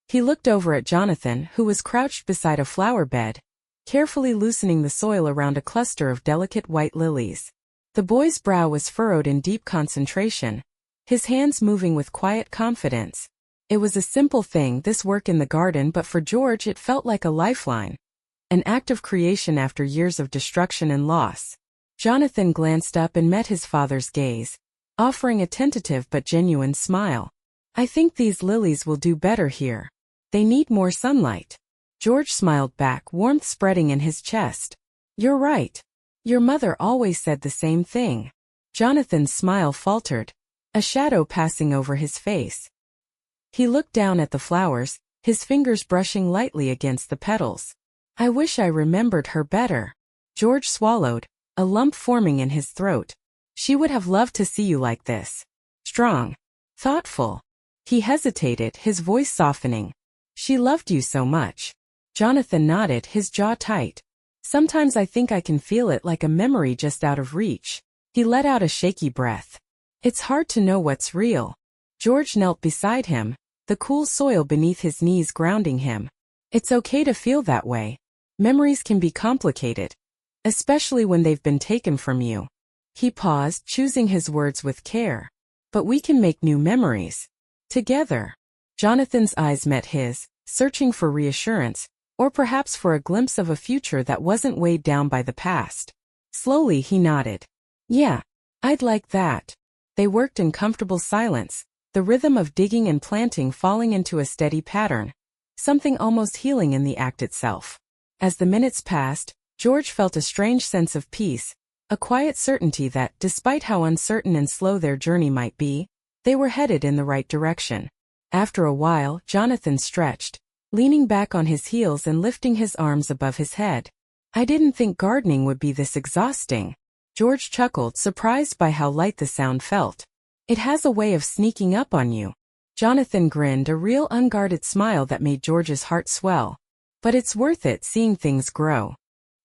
He looked over at Jonathan, who was crouched beside a flower bed, carefully loosening the soil around a cluster of delicate white lilies. The boy's brow was furrowed in deep concentration, his hands moving with quiet confidence. It was a simple thing, this work in the garden, but for George it felt like a lifeline. An act of creation after years of destruction and loss. Jonathan glanced up and met his father's gaze, offering a tentative but genuine smile. "I think these lilies will do better here. They need more sunlight." George smiled back, warmth spreading in his chest. "You're right. Your mother always said the same thing." Jonathan's smile faltered, a shadow passing over his face. He looked down at the flowers, his fingers brushing lightly against the petals. "I wish I remembered her better." George swallowed, a lump forming in his throat. "She would have loved to see you like this. Strong." Thoughtful. He hesitated, his voice softening. She loved you so much. Jonathan nodded, his jaw tight. Sometimes I think I can feel it, like a memory just out of reach. He let out a shaky breath. It's hard to know what's real. George knelt beside him, the cool soil beneath his knees grounding him. It's okay to feel that way. Memories can be complicated, especially when they've been taken from you. He paused, choosing his words with care. But we can make new memories. Together. Jonathan's eyes met his, searching for reassurance, or perhaps for a glimpse of a future that wasn't weighed down by the past. Slowly he nodded. Yeah, I'd like that. They worked in comfortable silence, the rhythm of digging and planting falling into a steady pattern, something almost healing in the act itself. As the minutes passed, George felt a strange sense of peace, a quiet certainty that, despite how uncertain and slow their journey might be, they were headed in the right direction. After a while, Jonathan stretched, leaning back on his heels and lifting his arms above his head. I didn't think gardening would be this exhausting. George chuckled, surprised by how light the sound felt. It has a way of sneaking up on you. Jonathan grinned, a real unguarded smile that made George's heart swell. But it's worth it, seeing things grow.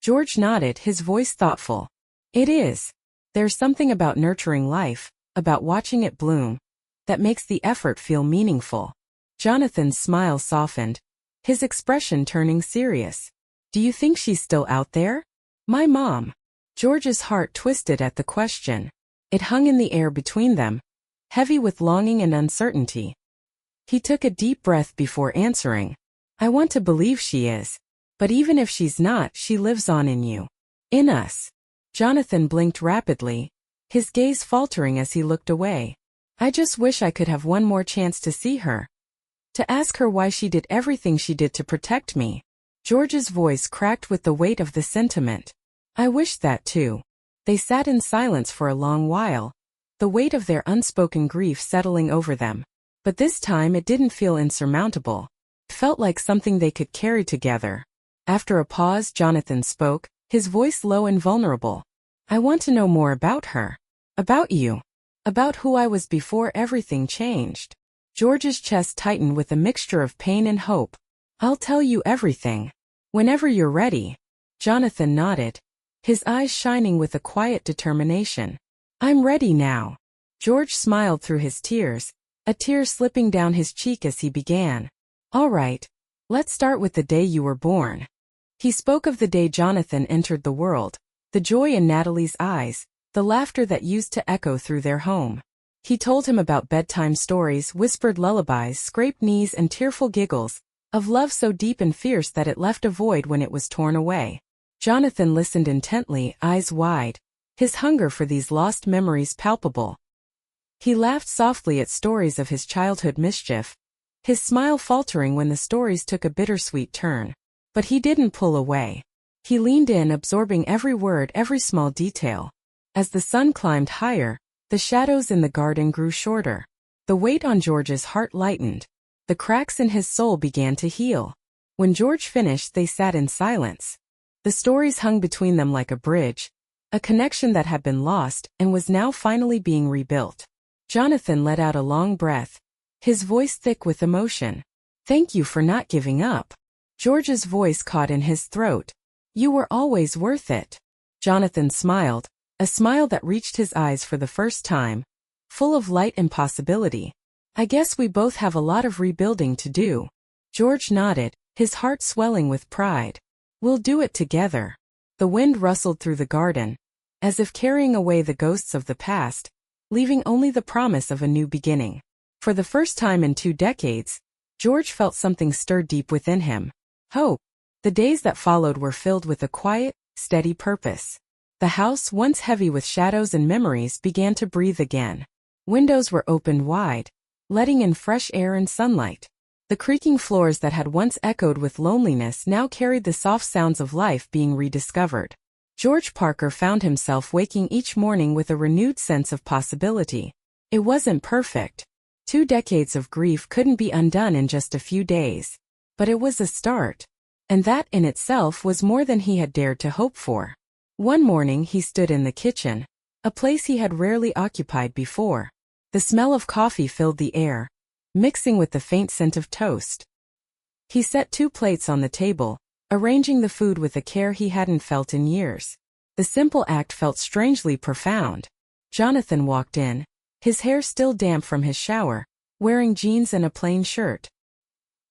George nodded, his voice thoughtful. It is. There's something about nurturing life, about watching it bloom, that makes the effort feel meaningful. Jonathan's smile softened, his expression turning serious. Do you think she's still out there? My mom. George's heart twisted at the question. It hung in the air between them, heavy with longing and uncertainty. He took a deep breath before answering. I want to believe she is. But even if she's not, she lives on in you. In us. Jonathan blinked rapidly, his gaze faltering as he looked away. I just wish I could have one more chance to see her. To ask her why she did everything she did to protect me. George's voice cracked with the weight of the sentiment. I wished that too. They sat in silence for a long while, the weight of their unspoken grief settling over them. But this time it didn't feel insurmountable. It felt like something they could carry together. After a pause, Jonathan spoke, his voice low and vulnerable. I want to know more about her. About you. About who I was before everything changed. George's chest tightened with a mixture of pain and hope. I'll tell you everything. Whenever you're ready. Jonathan nodded, his eyes shining with a quiet determination. I'm ready now. George smiled through his tears, a tear slipping down his cheek as he began. All right. Let's start with the day you were born. He spoke of the day Jonathan entered the world, the joy in Natalie's eyes, the laughter that used to echo through their home. He told him about bedtime stories, whispered lullabies, scraped knees and tearful giggles, of love so deep and fierce that it left a void when it was torn away. Jonathan listened intently, eyes wide, his hunger for these lost memories palpable. He laughed softly at stories of his childhood mischief, his smile faltering when the stories took a bittersweet turn. But he didn't pull away. He leaned in, absorbing every word, every small detail. As the sun climbed higher, the shadows in the garden grew shorter. The weight on George's heart lightened. The cracks in his soul began to heal. When George finished, they sat in silence. The stories hung between them like a bridge, a connection that had been lost and was now finally being rebuilt. Jonathan let out a long breath, his voice thick with emotion. Thank you for not giving up. George's voice caught in his throat. You were always worth it. Jonathan smiled, a smile that reached his eyes for the first time, full of light and possibility. I guess we both have a lot of rebuilding to do. George nodded, his heart swelling with pride. We'll do it together. The wind rustled through the garden, as if carrying away the ghosts of the past, leaving only the promise of a new beginning. For the first time in 2 decades, George felt something stir deep within him. Hope. The days that followed were filled with a quiet, steady purpose. The house, once heavy with shadows and memories, began to breathe again. Windows were opened wide, letting in fresh air and sunlight. The creaking floors that had once echoed with loneliness now carried the soft sounds of life being rediscovered. George Parker found himself waking each morning with a renewed sense of possibility. It wasn't perfect. 2 decades of grief couldn't be undone in just a few days. But it was a start. And that in itself was more than he had dared to hope for. One morning he stood in the kitchen, a place he had rarely occupied before. The smell of coffee filled the air, mixing with the faint scent of toast. He set 2 plates on the table, arranging the food with a care he hadn't felt in years. The simple act felt strangely profound. Jonathan walked in, his hair still damp from his shower, wearing jeans and a plain shirt.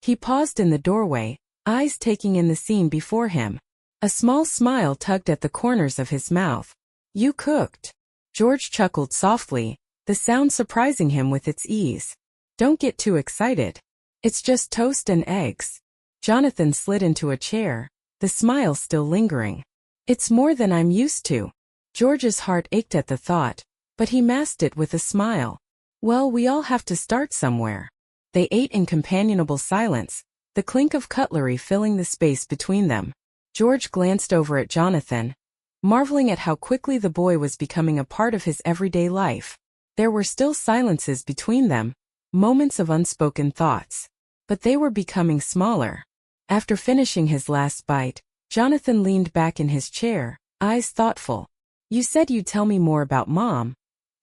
He paused in the doorway, eyes taking in the scene before him. A small smile tugged at the corners of his mouth. "You cooked." George chuckled softly, the sound surprising him with its ease. "Don't get too excited. It's just toast and eggs." Jonathan slid into a chair, the smile still lingering. "It's more than I'm used to." George's heart ached at the thought, but he masked it with a smile. "Well, we all have to start somewhere." They ate in companionable silence, the clink of cutlery filling the space between them. George glanced over at Jonathan, marveling at how quickly the boy was becoming a part of his everyday life. There were still silences between them, moments of unspoken thoughts, but they were becoming smaller. After finishing his last bite, Jonathan leaned back in his chair, eyes thoughtful. "You said you'd tell me more about Mom.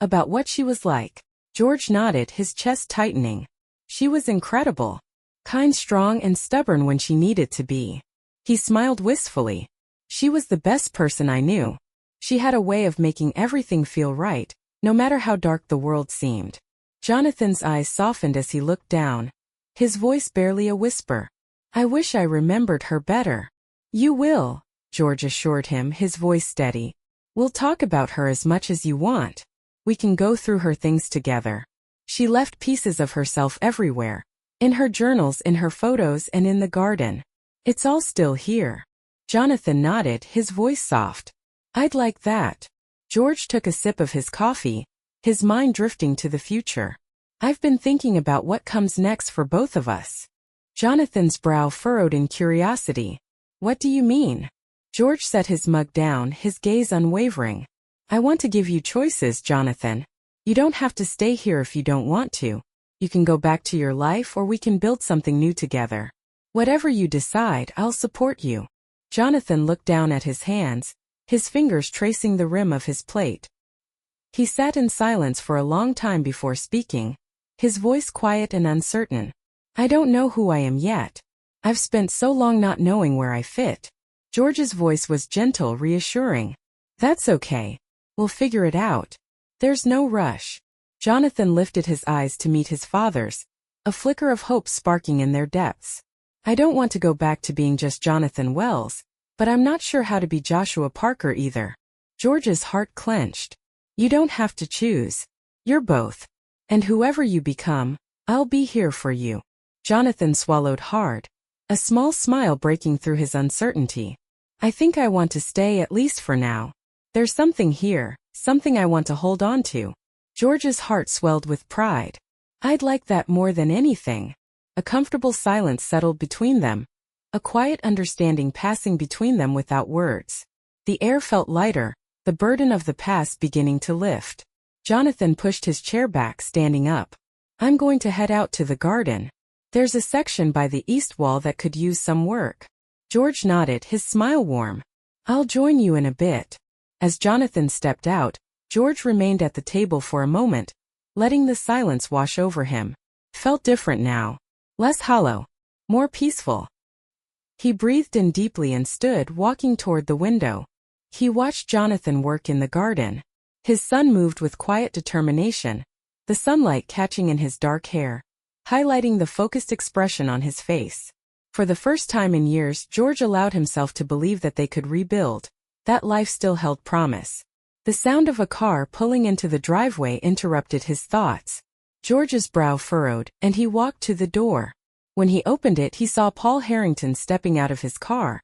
About what she was like." George nodded, his chest tightening. "She was incredible. Kind, strong, and stubborn when she needed to be." He smiled wistfully. "She was the best person I knew. She had a way of making everything feel right, no matter how dark the world seemed." Jonathan's eyes softened as he looked down, his voice barely a whisper. "I wish I remembered her better." "You will," George assured him, his voice steady. "We'll talk about her as much as you want. We can go through her things together. She left pieces of herself everywhere, in her journals, in her photos, and in the garden. It's all still here." Jonathan nodded, his voice soft. "I'd like that." George took a sip of his coffee, his mind drifting to the future. "I've been thinking about what comes next for both of us." Jonathan's brow furrowed in curiosity. "What do you mean?" George set his mug down, his gaze unwavering. "I want to give you choices, Jonathan. You don't have to stay here if you don't want to. You can go back to your life, or we can build something new together. Whatever you decide, I'll support you." Jonathan looked down at his hands, his fingers tracing the rim of his plate. He sat in silence for a long time before speaking, his voice quiet and uncertain. "I don't know who I am yet. I've spent so long not knowing where I fit." George's voice was gentle, reassuring. "That's okay. We'll figure it out. There's no rush." Jonathan lifted his eyes to meet his father's, a flicker of hope sparking in their depths. "I don't want to go back to being just Jonathan Wells, but I'm not sure how to be Joshua Parker either." George's heart clenched. "You don't have to choose. You're both. And whoever you become, I'll be here for you." Jonathan swallowed hard, a small smile breaking through his uncertainty. "I think I want to stay, at least for now. There's something here, something I want to hold on to." George's heart swelled with pride. "I'd like that more than anything." A comfortable silence settled between them, a quiet understanding passing between them without words. The air felt lighter, the burden of the past beginning to lift. Jonathan pushed his chair back, standing up. "I'm going to head out to the garden. There's a section by the east wall that could use some work." George nodded, his smile warm. "I'll join you in a bit." As Jonathan stepped out, George remained at the table for a moment, letting the silence wash over him. Felt different now. Less hollow. More peaceful. He breathed in deeply and stood, walking toward the window. He watched Jonathan work in the garden. His son moved with quiet determination, the sunlight catching in his dark hair, highlighting the focused expression on his face. For the first time in years, George allowed himself to believe that they could rebuild, that life still held promise. The sound of a car pulling into the driveway interrupted his thoughts. George's brow furrowed, and he walked to the door. When he opened it, he saw Paul Harrington stepping out of his car,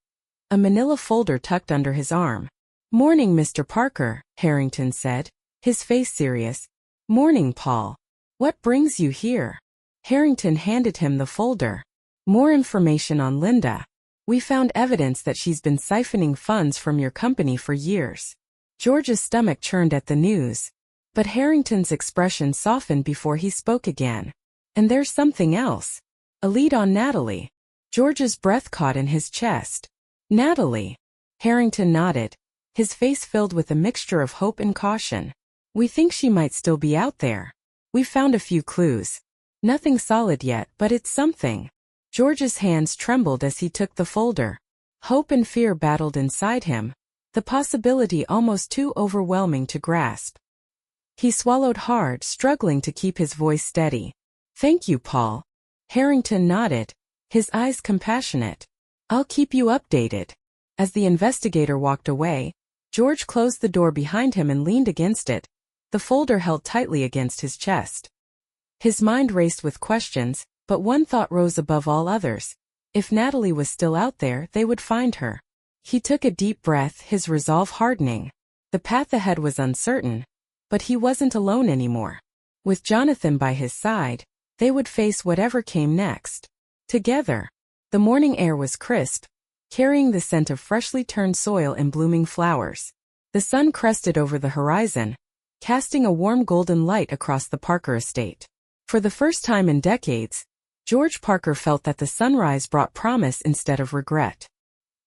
a manila folder tucked under his arm. "Morning, Mr. Parker," Harrington said, his face serious. "Morning, Paul. What brings you here?" Harrington handed him the folder. "More information on Linda. We found evidence that she's been siphoning funds from your company for years." George's stomach churned at the news, but Harrington's expression softened before he spoke again. "And there's something else. A lead on Natalie." George's breath caught in his chest. "Natalie?" Harrington nodded, his face filled with a mixture of hope and caution. "We think she might still be out there." "We found a few clues. Nothing solid yet, but it's something." George's hands trembled as he took the folder. Hope and fear battled inside him, the possibility almost too overwhelming to grasp. He swallowed hard, struggling to keep his voice steady. "Thank you, Paul." Harrington nodded, his eyes compassionate. "I'll keep you updated." As the investigator walked away, George closed the door behind him and leaned against it, the folder held tightly against his chest. His mind raced with questions, but one thought rose above all others. If Natalie was still out there, they would find her. He took a deep breath, his resolve hardening. The path ahead was uncertain, but he wasn't alone anymore. With Jonathan by his side, they would face whatever came next. Together. The morning air was crisp, carrying the scent of freshly turned soil and blooming flowers. The sun crested over the horizon, casting a warm golden light across the Parker estate. For the first time in decades, George Parker felt that the sunrise brought promise instead of regret.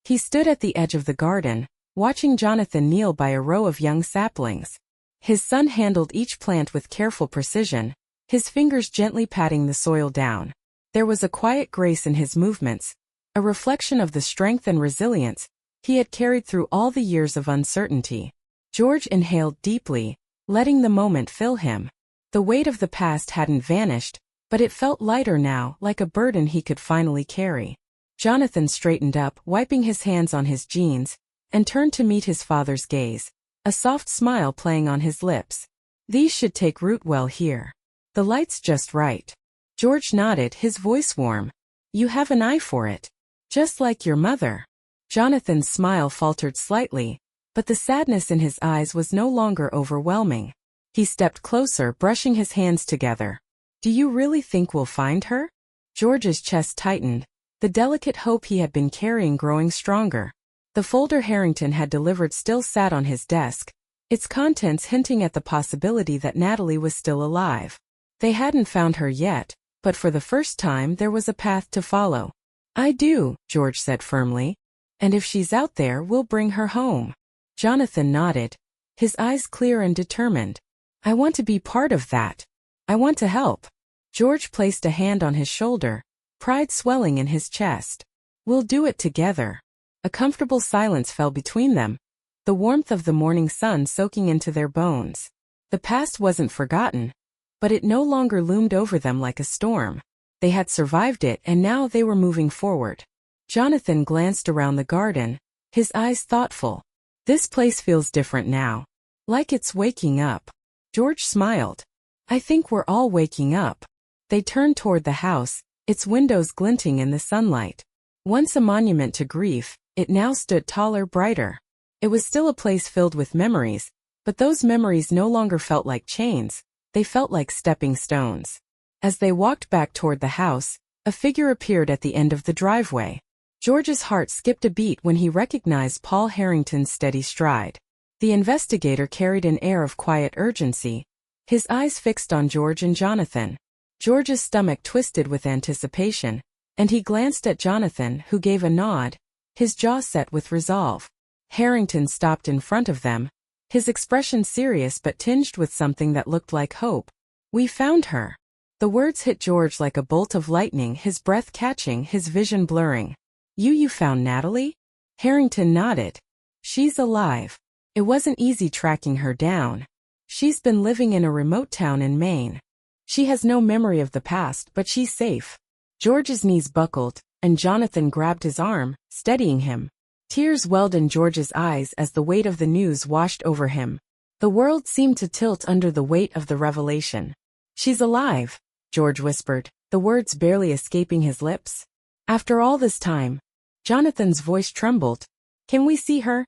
He stood at the edge of the garden, watching Jonathan kneel by a row of young saplings. His son handled each plant with careful precision, his fingers gently patting the soil down. There was a quiet grace in his movements, a reflection of the strength and resilience he had carried through all the years of uncertainty. George inhaled deeply, letting the moment fill him. The weight of the past hadn't vanished, but it felt lighter now, like a burden he could finally carry. Jonathan straightened up, wiping his hands on his jeans, and turned to meet his father's gaze, a soft smile playing on his lips. "These should take root well here. The light's just right." George nodded, his voice warm. "You have an eye for it. Just like your mother." Jonathan's smile faltered slightly, but the sadness in his eyes was no longer overwhelming. He stepped closer, brushing his hands together. "Do you really think we'll find her?" George's chest tightened, the delicate hope he had been carrying growing stronger. The folder Harrington had delivered still sat on his desk, its contents hinting at the possibility that Natalie was still alive. They hadn't found her yet, but for the first time there was a path to follow. "I do," George said firmly. "And if she's out there, we'll bring her home." Jonathan nodded, his eyes clear and determined. "I want to be part of that. I want to help." George placed a hand on his shoulder, pride swelling in his chest. "We'll do it together." A comfortable silence fell between them, the warmth of the morning sun soaking into their bones. The past wasn't forgotten, but it no longer loomed over them like a storm. They had survived it, and now they were moving forward. Jonathan glanced around the garden, his eyes thoughtful. "This place feels different now. Like it's waking up." George smiled. "I think we're all waking up." They turned toward the house, its windows glinting in the sunlight. Once a monument to grief, it now stood taller, brighter. It was still a place filled with memories, but those memories no longer felt like chains. They felt like stepping stones. As they walked back toward the house, a figure appeared at the end of the driveway. George's heart skipped a beat when he recognized Paul Harrington's steady stride. The investigator carried an air of quiet urgency, his eyes fixed on George and Jonathan. George's stomach twisted with anticipation, and he glanced at Jonathan, who gave a nod, his jaw set with resolve. Harrington stopped in front of them, his expression serious but tinged with something that looked like hope. "We found her." The words hit George like a bolt of lightning, his breath catching, his vision blurring. You found Natalie?" Harrington nodded. "She's alive. It wasn't easy tracking her down. She's been living in a remote town in Maine. She has no memory of the past, but she's safe." George's knees buckled, and Jonathan grabbed his arm, steadying him. Tears welled in George's eyes as the weight of the news washed over him. The world seemed to tilt under the weight of the revelation. "She's alive," George whispered, the words barely escaping his lips. "After all this time." Jonathan's voice trembled. "Can we see her?"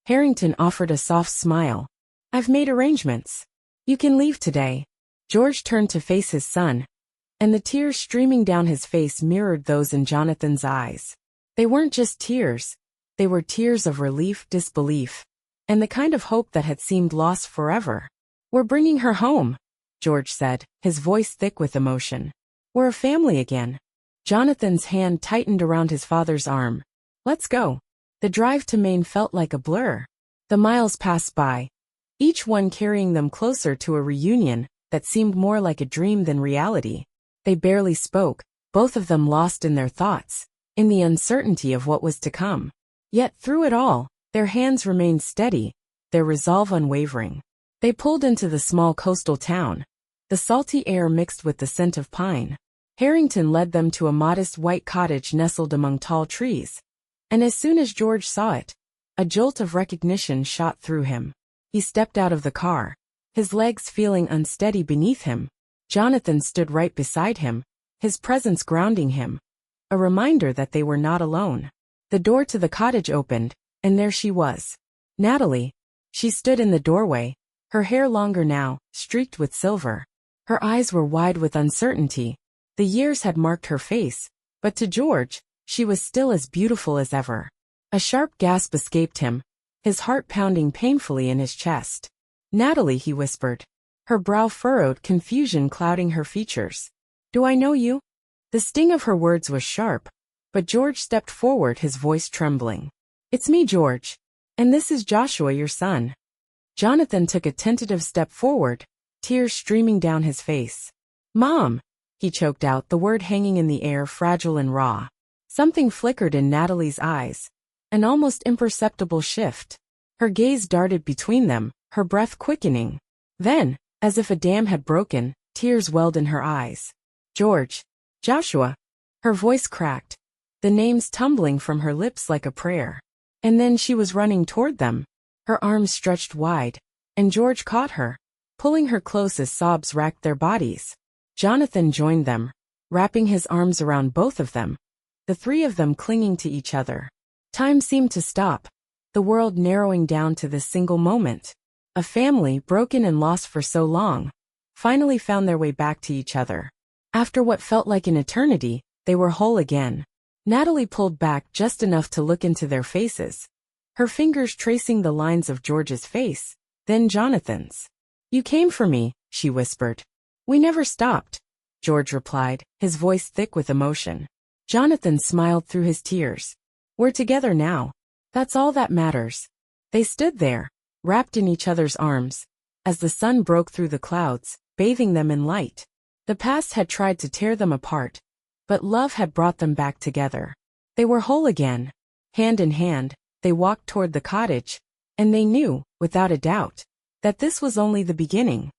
Harrington offered a soft smile. "I've made arrangements. You can leave today." George turned to face his son, and the tears streaming down his face mirrored those in Jonathan's eyes. They weren't just tears. They were tears of relief, disbelief, and the kind of hope that had seemed lost forever. "We're bringing her home," George said, his voice thick with emotion. "We're a family again." Jonathan's hand tightened around his father's arm. "Let's go." The drive to Maine felt like a blur. The miles passed by, each one carrying them closer to a reunion, that seemed more like a dream than reality. They barely spoke, both of them lost in their thoughts, in the uncertainty of what was to come. Yet through it all, their hands remained steady, their resolve unwavering. They pulled into the small coastal town. The salty air mixed with the scent of pine. Harrington led them to a modest white cottage nestled among tall trees. And as soon as George saw it, a jolt of recognition shot through him. He stepped out of the car, his legs feeling unsteady beneath him. Jonathan stood right beside him, his presence grounding him. A reminder that they were not alone. The door to the cottage opened, and there she was. Natalie. She stood in the doorway, her hair longer now, streaked with silver. Her eyes were wide with uncertainty. The years had marked her face, but to George, she was still as beautiful as ever. A sharp gasp escaped him, his heart pounding painfully in his chest. Natalie, he whispered. Her brow furrowed, confusion clouding her features. Do I know you? The sting of her words was sharp, but George stepped forward, his voice trembling. It's me, George. And this is Joshua, your son. Jonathan took a tentative step forward, tears streaming down his face. Mom, he choked out, the word hanging in the air, fragile and raw. Something flickered in Natalie's eyes, an almost imperceptible shift. Her gaze darted between them, her breath quickening. Then, as if a dam had broken, tears welled in her eyes. George. Joshua. Her voice cracked, the names tumbling from her lips like a prayer. And then she was running toward them, her arms stretched wide, and George caught her, pulling her close as sobs racked their bodies. Jonathan joined them, wrapping his arms around both of them, the three of them clinging to each other. Time seemed to stop, the world narrowing down to this single moment. A family, broken and lost for so long, finally found their way back to each other. After what felt like an eternity, they were whole again. Natalie pulled back just enough to look into their faces, her fingers tracing the lines of George's face, then Jonathan's. You came for me, she whispered. We never stopped, George replied, his voice thick with emotion. Jonathan smiled through his tears. We're together now. That's all that matters. They stood there, wrapped in each other's arms, as the sun broke through the clouds, bathing them in light. The past had tried to tear them apart, but love had brought them back together. They were whole again. Hand in hand, they walked toward the cottage, and they knew, without a doubt, that this was only the beginning.